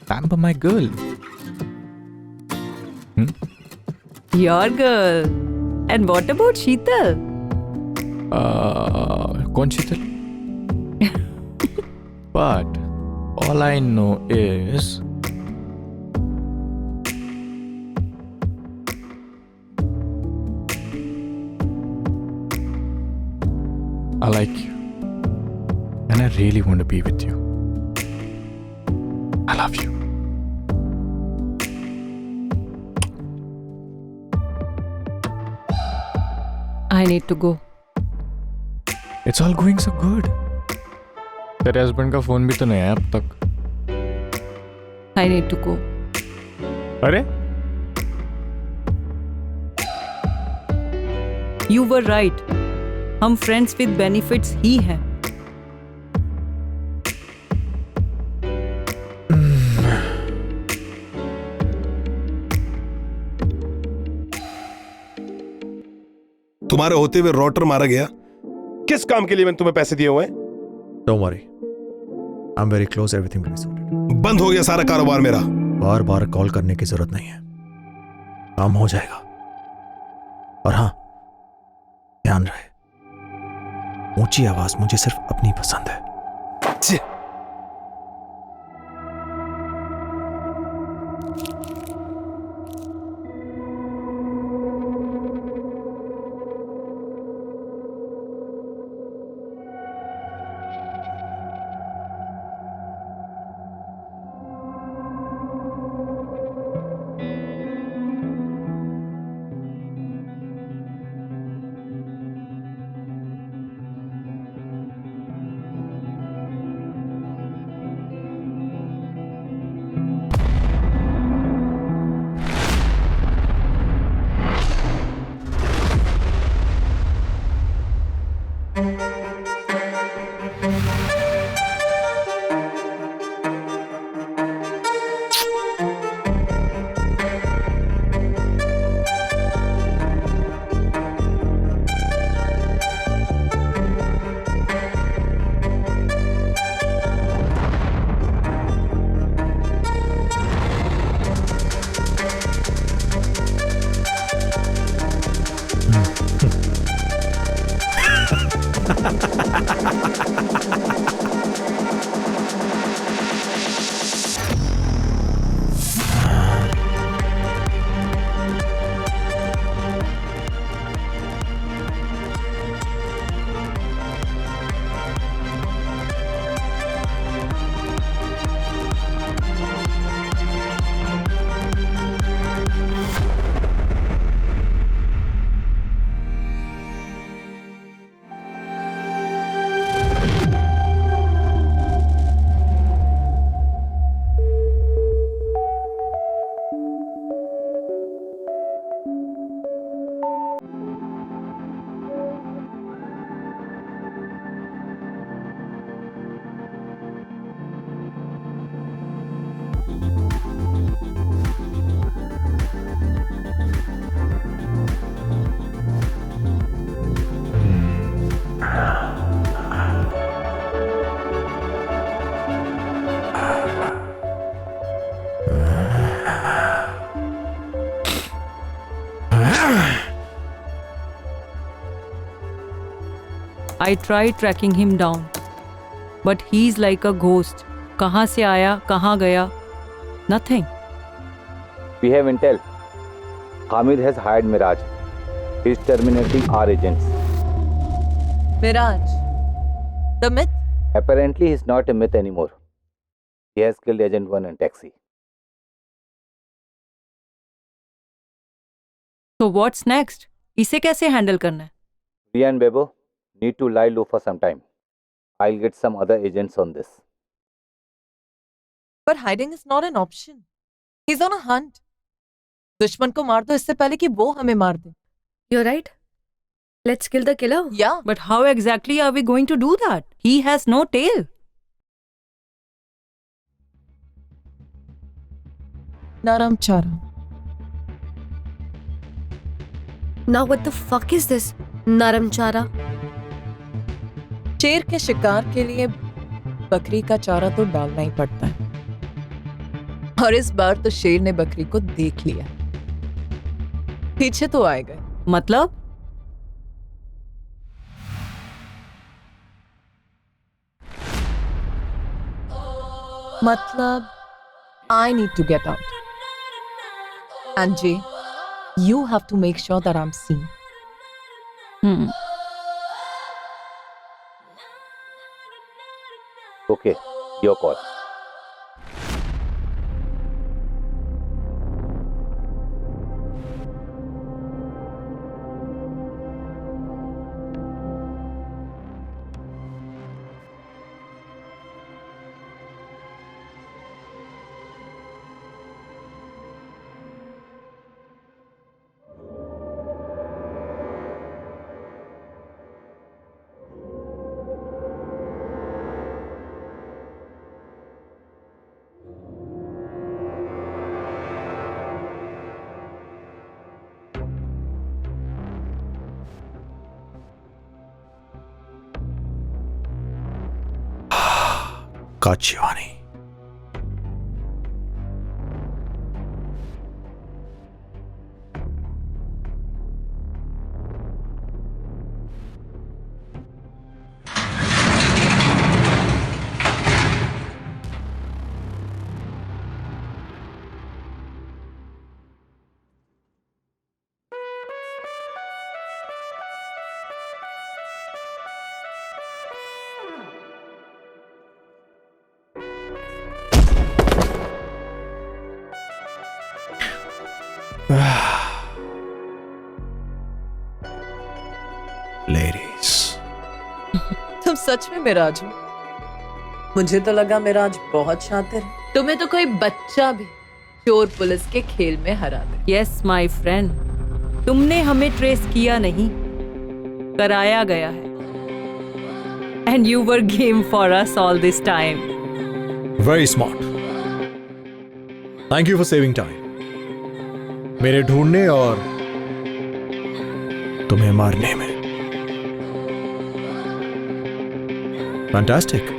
pamper my girl?
Your girl. And what about Sheetal?
कौन शीतल? But all I know is I like you and I really want to be with you. I love you.
I need to go.
It's all going so good. तेरे husband का phone भी तो नहीं आया अब तक.
I need to go.
अरे
You were right. हम friends with benefits ही हैं.
तुम्हारे होते हुए रोटर मारा गया. किस काम के लिए मैंने तुम्हें पैसे दिए हुए हैं?
Don't worry. I'm very close. Everything will be sorted.
बंद हो गया सारा कारोबार मेरा.
बार बार कॉल करने की जरूरत नहीं है. काम हो जाएगा. और हाँ, ध्यान रहे, ऊंची आवाज मुझे सिर्फ अपनी पसंद है.
I tried tracking him down, but he's like a ghost. कहाँ से आया, कहाँ गया? Nothing.
We have intel. Hamid has hired Miraj. He is terminating our agents.
Miraj, the myth?
Apparently, he is not a myth anymore. He has killed Agent 1 and Taxi.
So what's next? इसे कैसे handle करना है?
Riya and Bebo need to lie low for some time. I'll get some other agents on this.
But hiding is not an option. He's on a hunt. दुश्मन को मार दो इससे पहले कि वो हमें मार दे.
You're right. Let's kill the killer.
Yeah.
But how exactly are we going to do that? He has no tail.
Naramchara.
Now what the fuck is this? Naramchara?
शेर के शिकार के लिए बकरी का चारा तो डालना ही पड़ता है. और इस बार तो शेर ने बकरी को देख लिया. पीछे तो आए गए।
मतलब?
मतलब I need to get out. And Jay, you have to make sure that I'm seen.
Okay, your call.
काचिवानी। लेडीज,
तुम सच में मिराज हो? मुझे तो लगा मिराज बहुत शातिर है। तुम्हें तो कोई बच्चा भी चोर पुलिस के खेल में हरा दे।
यस माय फ्रेंड, तुमने हमें ट्रेस किया नहीं, कराया गया है। And you were game for us all this time.
Very smart. Thank you for saving time मेरे ढूंढने और तुम्हें मारने में। Fantastic.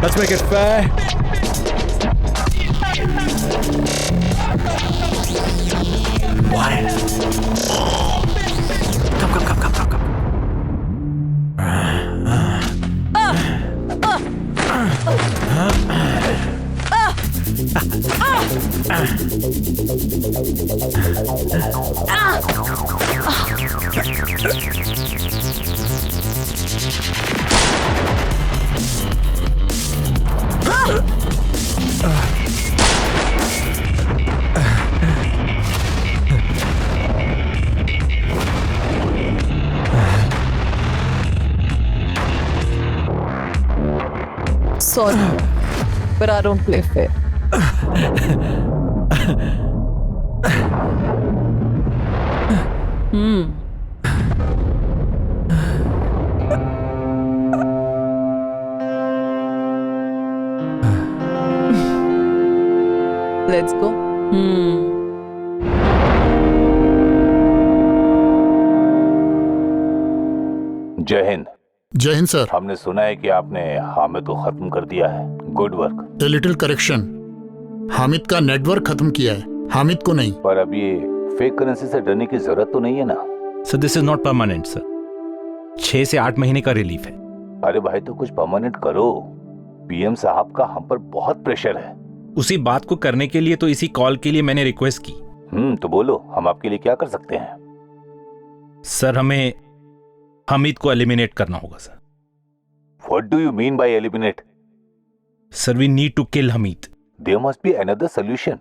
Let's make it fair. What? Come.
Sorry, but I don't play fair. Let's go.
जय हिंद।
जय Hind sir.
हमने सुना है कि आपने हामिद को खत्म कर दिया है। Good work.
A little correction, Hamid का नेटवर्क खत्म किया है, हामिद को नहीं।
पर अब ये फेक करेंसी से डरने की जरूरत तो नहीं है ना?
Sir this is not permanent sir, 6 से 8 महीने का रिलीफ है।
अरे भाई तो कुछ परमानेंट करो, पीएम साहब का हम पर बहुत प्रेशर है।
उसी बात को करने के लिए तो इसी कॉल के लिए मैंने रिक्वेस्ट की।
तो बोलो, हम आपके लिए क्या कर सकते हैं?
सर हमें हामिद को एलिमिनेट करना होगा सर।
What do you mean by eliminate?
Sir we need to kill Hamid.
There must be another solution.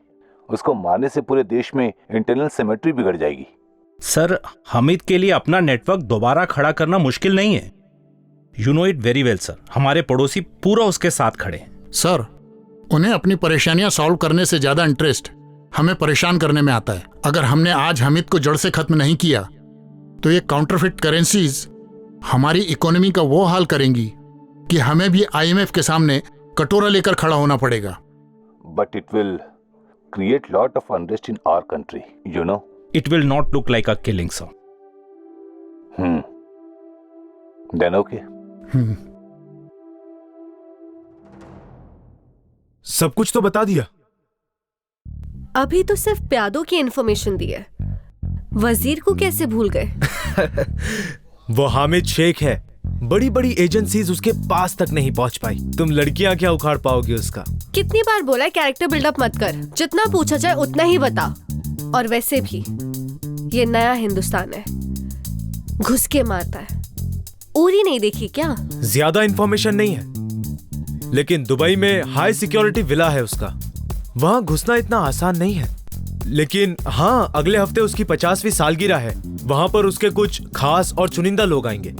उसको मारने से पूरे देश में इंटरनल सिमेट्री बिगड़ जाएगी।
सर, हामिद के लिए अपना नेटवर्क दोबारा खड़ा करना मुश्किल नहीं है। You know it very well sir. हमारे पड़ोसी पूरा उसके साथ खड़े हैं।
सर, उन्हें अपनी परेशानियां सॉल्व करने से ज्यादा इंटरेस्ट हमें परेशान करने में आता है। अगर हमने आज हामिद को जड़ से खत्म नहीं किया तो ये काउंटरफिट करेंसीज हमारी इकोनॉमी का वो हाल करेंगी कि हमें भी IMF के सामने कटोरा लेकर खड़ा होना पड़ेगा।
But it will create lot of unrest in our country, you know.
It will not look like a killing, sir.
Then okay.
सब कुछ तो बता दिया।
अभी तो सिर्फ प्यादों की इंफॉर्मेशन दी है। वजीर को कैसे भूल गए?
वो हामिद शेख है। बड़ी बड़ी एजेंसीज उसके पास तक नहीं पहुंच पाई। तुम लड़कियां क्या उखाड़ पाओगे उसका?
कितनी बार बोला है कैरेक्टर बिल्डअप मत कर, जितना पूछा जाए उतना ही बता। और वैसे भी ये नया हिंदुस्तान है, घुस के मारता है। उरी नहीं देखी क्या?
ज्यादा इंफॉर्मेशन नहीं है, लेकिन दुबई में हाई सिक्योरिटी विला है उसका। वहां घुसना इतना आसान नहीं है। लेकिन हाँ, अगले हफ्ते उसकी 50वीं सालगिरह है। वहां पर उसके कुछ खास और चुनिंदा लोग आएंगे।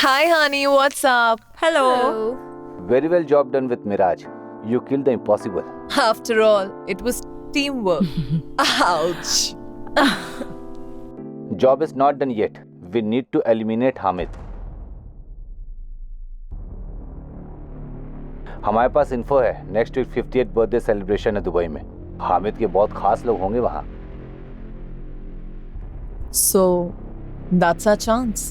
Hi honey, what's up?
Hello.
Very well job done with Miraj. You killed the impossible.
After all, it was teamwork. Ouch.
Job is not done yet. We need to eliminate Hamid. हमारे पास info है, next week 50th birthday celebration है Dubai में। हामिद के बहुत खास लोग होंगे वहां।
So, that's our chance.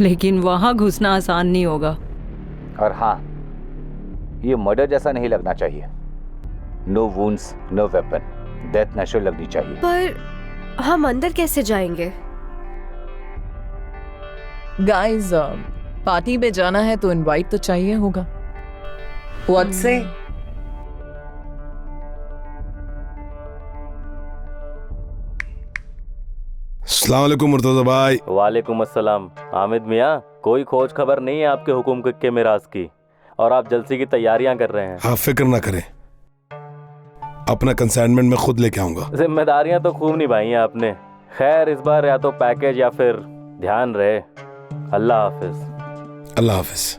लेकिन वहां घुसना आसान नहीं होगा।
और हाँ, ये मर्डर जैसा नहीं लगना चाहिए। No wounds, no weapon, death natural लगनी चाहिए।
पर हम अंदर कैसे जाएंगे?
Guys, पार्टी में जाना है तो इनवाइट तो चाहिए होगा। What say?
अस्सलाम वालेकुम मुर्तज़ा भाई।
वालेकुम अस्सलाम। हामिद मियाँ, कोई खोज खबर नहीं है आपके हुकुम के मिराज की, और आप जलसे की तैयारियां कर रहे हैं।
हाँ, फिक्र ना करें, अपना कंसाइनमेंट मैं खुद लेके आऊंगा।
जिम्मेदारियां तो खूब निभाई हैं आपने। खैर, इस बार या तो पैकेज या फिर ध्यान रहे। अल्लाह हाफिज।
अल्लाह हाफिज।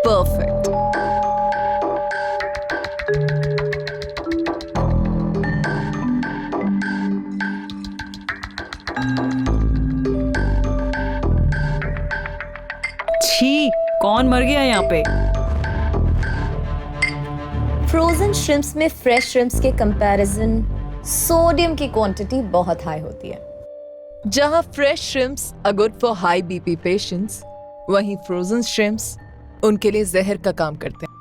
Perfect.
छी, कौन मर गया यहाँ पे?
फ्रोजन श्रिम्प्स में फ्रेश श्रिम्प्स के कंपैरिजन सोडियम की क्वांटिटी बहुत हाई होती है।
जहां fresh shrimps are good for high BP patients, वहीं फ्रोजन श्रिम्प्स उनके लिए जहर का काम करते हैं।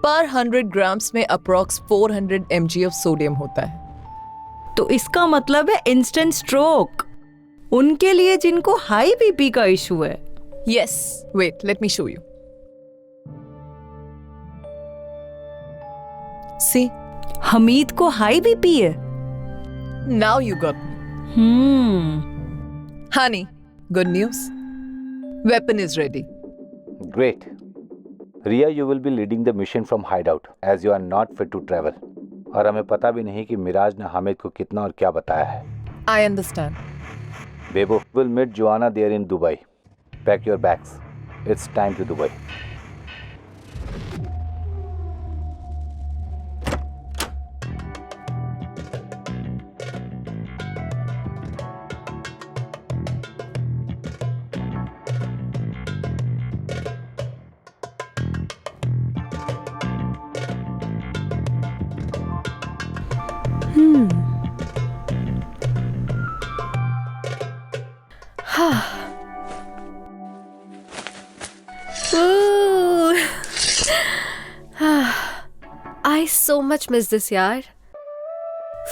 पर 100 ग्राम्स में अप्रॉक्स 400 mg ऑफ सोडियम होता है।
तो इसका मतलब है इंस्टेंट स्ट्रोक उनके लिए जिनको हाई बीपी का इशू है।
Yes, wait, let me show you. See?
Hamid को हाई बीपी है।
Now you got me. Honey, good news. Weapon is ready.
Great. Ria, you will be leading the mission from hideout as you are not fit to travel. और हमें पता भी नहीं कि मिराज ने हामिद को कितना और क्या बताया है।
I understand.
Bebo, we'll meet Joanna there in Dubai. Pack your bags. It's time to Dubai.
so much miss this यार.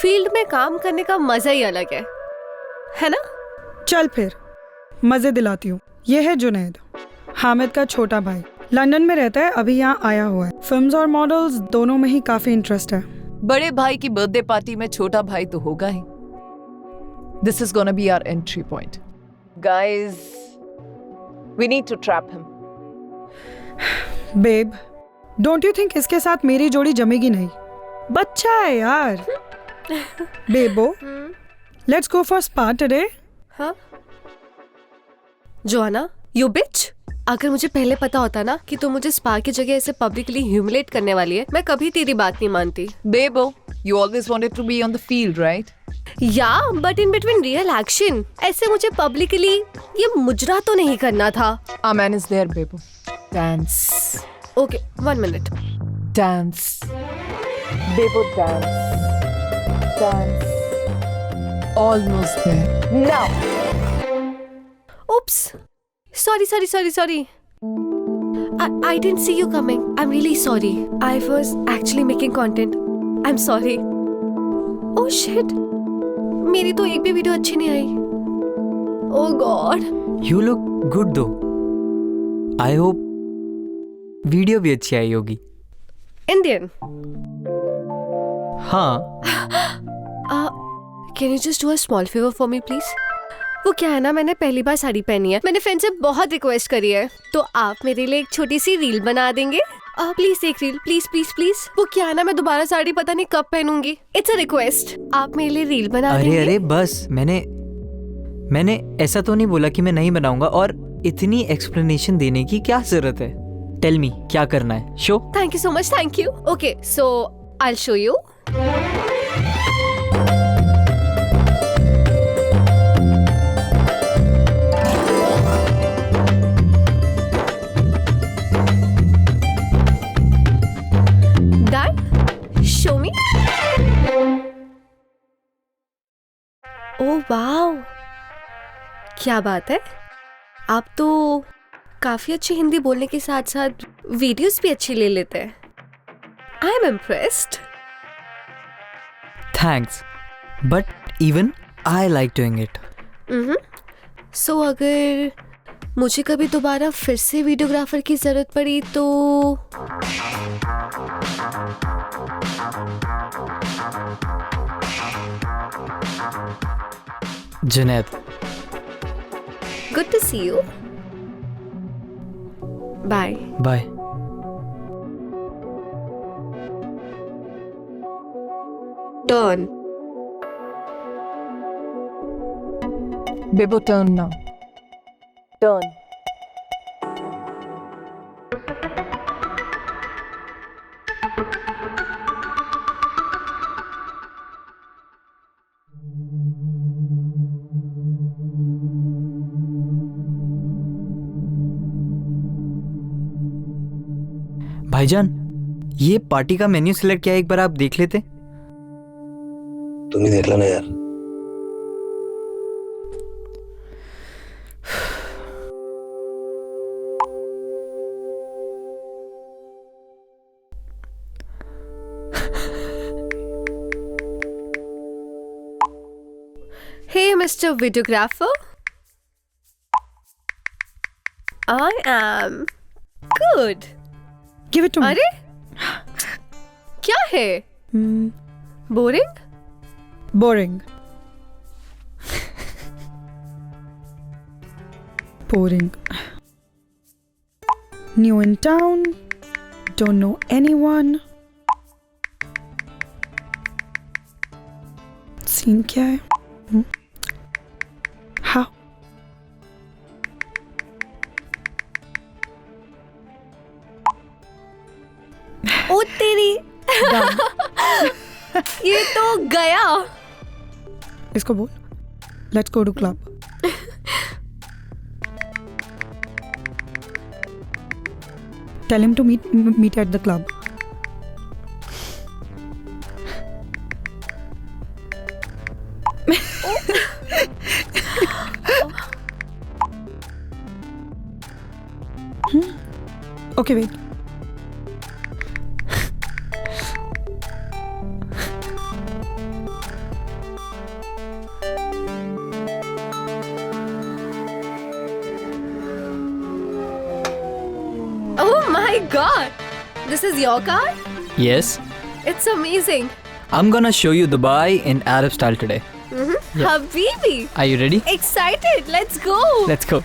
फील्ड में काम करने का मजा ही अलग है ना?
चल फिर मजे दिलाती हूँ. ये है जुनैद, हामिद का छोटा भाई. लंदन में रहता है, अभी यहाँ आया हुआ है. फिल्म्स और मॉडल्स दोनों में ही काफी इंटरेस्ट है.
बड़े भाई की बर्थडे पार्टी में छोटा भाई तो होगा ही. This is gonna be our entry point. Guys, we need to trap him.
Babe, don't you think इसके साथ मेरी जोड़ी जमेगी नहीं? बच्चा है यार. Bebo, let's go for spa today.
हाँ? Joanna, you bitch. अगर मुझे पहले पता होता ना कि तू मुझे स्पा की जगह ऐसे पब्लिकली ह्यूमिलेट करने वाली है, मैं कभी तेरी बात नहीं मानती.
Bebo, you always wanted to be on the field, right?
Yeah, but in between real action. ऐसे मुझे पब्लिकली ये मुजरा तो नहीं करना था.
Our man is there, Bebo. Dance.
Okay, 1 minute.
Dance. Bebo, dance. Dance. Almost there. Now.
Oops. Sorry. I didn't see you coming. I'm really sorry. I was actually making content. I'm sorry. Oh shit. मेरी तो एक भी video अच्छी नहीं आई. Oh God.
You look good though. I hope video भी अच्छी आई होगी.
Indian.
हाँ.
Can you just do a small favor for me, please? वो क्या है ना, मैंने पहली बार साड़ी पहनी है. मैंने फ्रेंड से बहुत रिक्वेस्ट करी है, तो आप मेरे लिए एक छोटी सी रील बना देंगे? प्लीज एक रील, प्लीज. वो क्या है ना, मैं दोबारा साड़ी पता नहीं कब पहनूंगी. It's a request. आप मेरे लिए रील बना देंगे?
अरे बस, मैंने ऐसा तो नहीं बोला कि मैं नहीं बनाऊंगा, और इतनी एक्सप्लेनेशन देने की क्या जरूरत है. टेल मी क्या करना है. Show.
Thank you so much. Thank you. Okay, so I will show you. Show me. Oh wow, क्या बात है. आप तो काफी अच्छी हिंदी बोलने के साथ साथ वीडियोस भी अच्छी ले लेते हैं. I am impressed.
Thanks, but even I like doing it.
So अगर मुझे कभी दोबारा फिर से वीडियोग्राफर की जरूरत पड़ी तो
Junaid.
Good to see you. Bye.
Bye.
Turn.
Bebo, turn now. Turn.
भाईजान, ये पार्टी का मेन्यू सिलेक्ट किया, एक बार आप देख लेते.
तुम ही देख लेना यार.
Hey, Mr. Videographer. I am good.
Give it to me.
अरे क्या है? Boring?
Boring. Boring. New in town. Don't know anyone. Scene क्या है? How?
ओ तेरी. ये तो गया.
इसको बोल. Let's go to club. Tell him to meet at the club. Okay, wait.
my God! This is your car?
Yes.
It's amazing.
I'm gonna show you Dubai in Arab style today.
Mm-hmm.
Yeah.
Habibi.
Are you ready?
Excited. Let's go.
Let's go.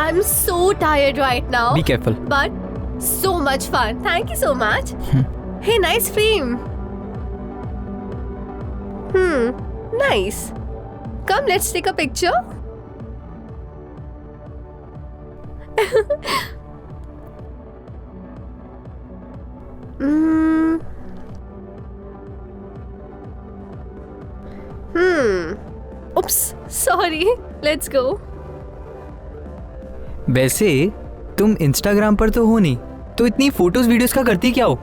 I'm so tired right now.
Be careful.
But so much fun. Thank you so much. Hey, nice frame. Nice. Come, let's take a picture. Oops, sorry. Let's go.
वैसे तुम Instagram पर तो हो नहीं, तो इतनी photos videos का करती क्या हो?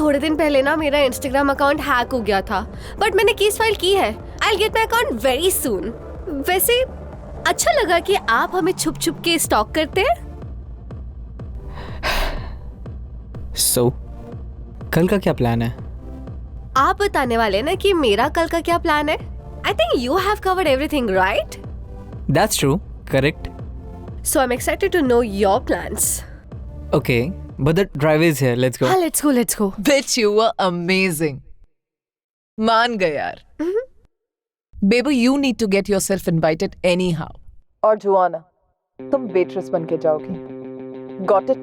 थोड़े दिन पहले ना मेरा इंस्टाग्राम अकाउंट हैक हो गया था, बट मैंने केस फाइल की है. I'll get my account very soon. वैसे अच्छा लगा कि आप हमें छुप छुप के स्टॉक करते हैं.
So, कल का क्या प्लान है?
आप बताने वाले ना कि मेरा कल का क्या प्लान है. I think you have covered everything, right?
That's true, correct.
So I'm excited to know your plans.
Okay, but the driver is here. Let's go.
Let's go. Let's go.
Bitch, you were amazing. मान गए यार. Baby, you need to get yourself invited anyhow. और Juana, तुम waitress बन के जाओगी. Got it?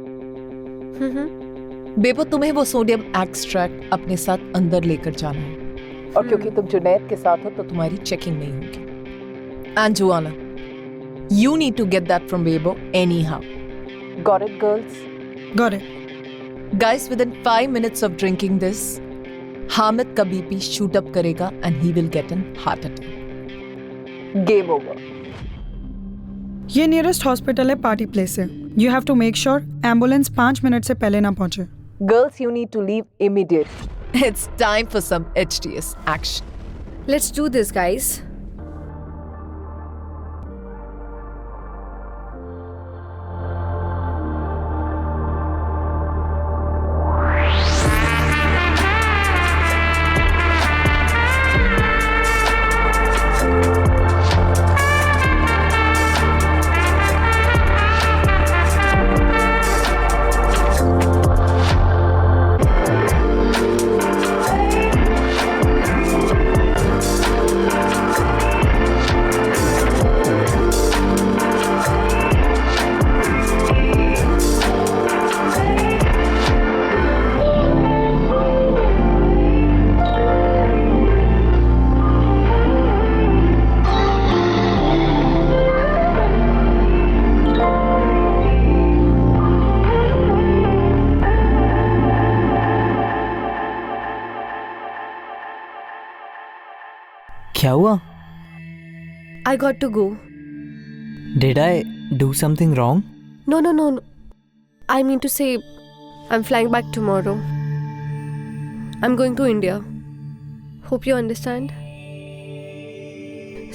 बेबो, तुम्हें वो सोडियम एक्सट्रैक्ट अपने साथ अंदर लेकर जाना है. और क्योंकि तुम जुनैद के साथ हो तो तुम्हारी चेकिंग नहीं होगी. And Juana, you need to get that from Weibo anyhow. Got it, girls?
Got it.
Guys, within 5 minutes of drinking this, Hamid का BP shoot up करेगा and he will get an heart attack. Game over.
ये nearest hospital है, party place है. You have to make sure ambulance 5 minute से पहले ना पहुंचे.
Girls, you need to leave immediately. It's time for some HTS action.
Let's do this, guys.
क्या हुआ?
I got to go.
Did I do something wrong?
No. I mean to say, I'm flying back tomorrow. I'm going to India. Hope you understand.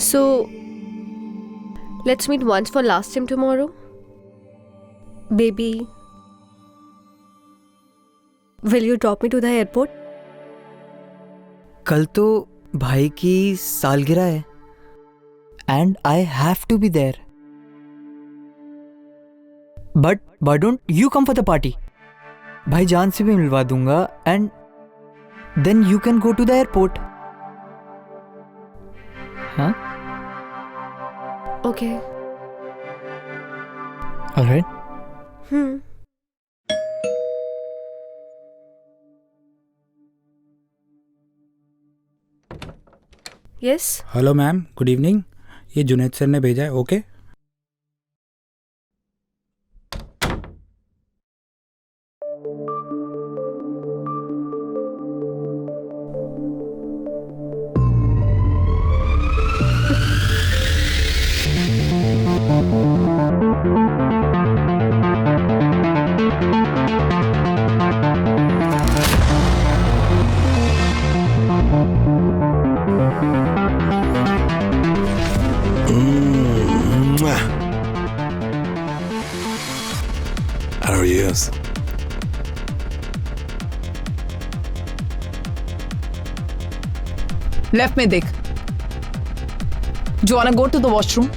So, let's meet once for last time tomorrow. Baby, will you drop me to the airport?
कल तो भाई की सालगिरह है. and I have to be there. But why don't you come for the party? भाईजान से भी मिलवा दूंगा and then you can go to the airport. हाँ?
Okay.
All right.
Yes.
Hello ma'am, good evening. ये जुनैद सर ने भेजा है। Okay
How are you?
Left में देख। Joanna, go to the washroom.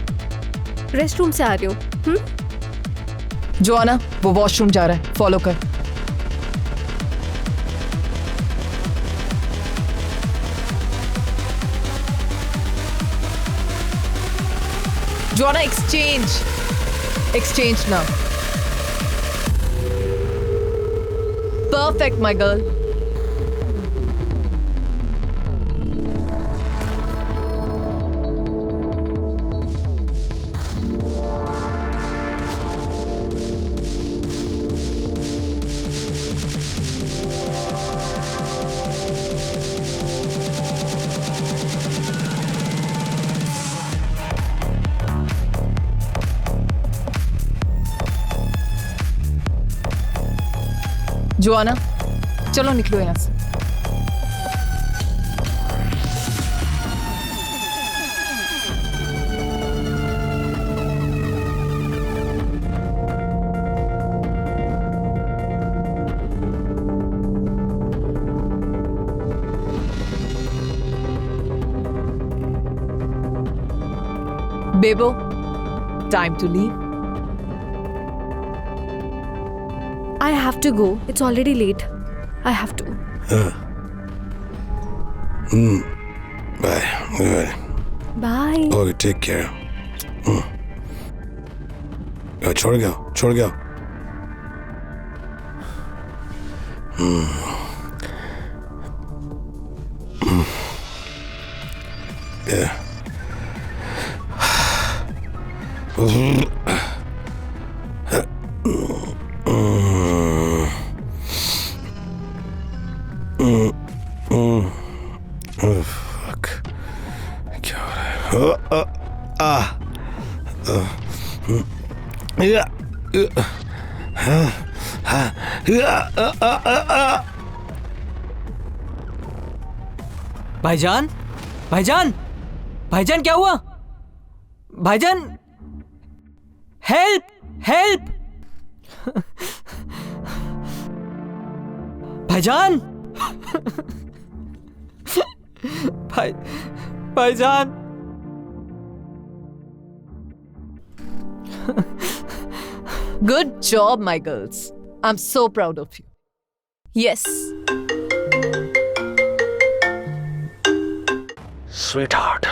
Rest room से आ रही हूँ।
जोआना, वो वॉशरूम जा रहा है, फॉलो कर। Joanna, exchange now. Perfect, my girl. Joanna, चलो निकलो यहाँ से। Bebo, time to leave.
I have to go. It's already late. I have to.
Bye. Good.
Bye.
Okay, take care. छोड़ गया। Yeah. Oh, fuck. क्या हो रहा है?
भाईजान, क्या हुआ? भाईजान, हेल्प! भाईजान! भाईजान!
Good job, my girls. I'm so proud of you. Yes.
Sweetheart.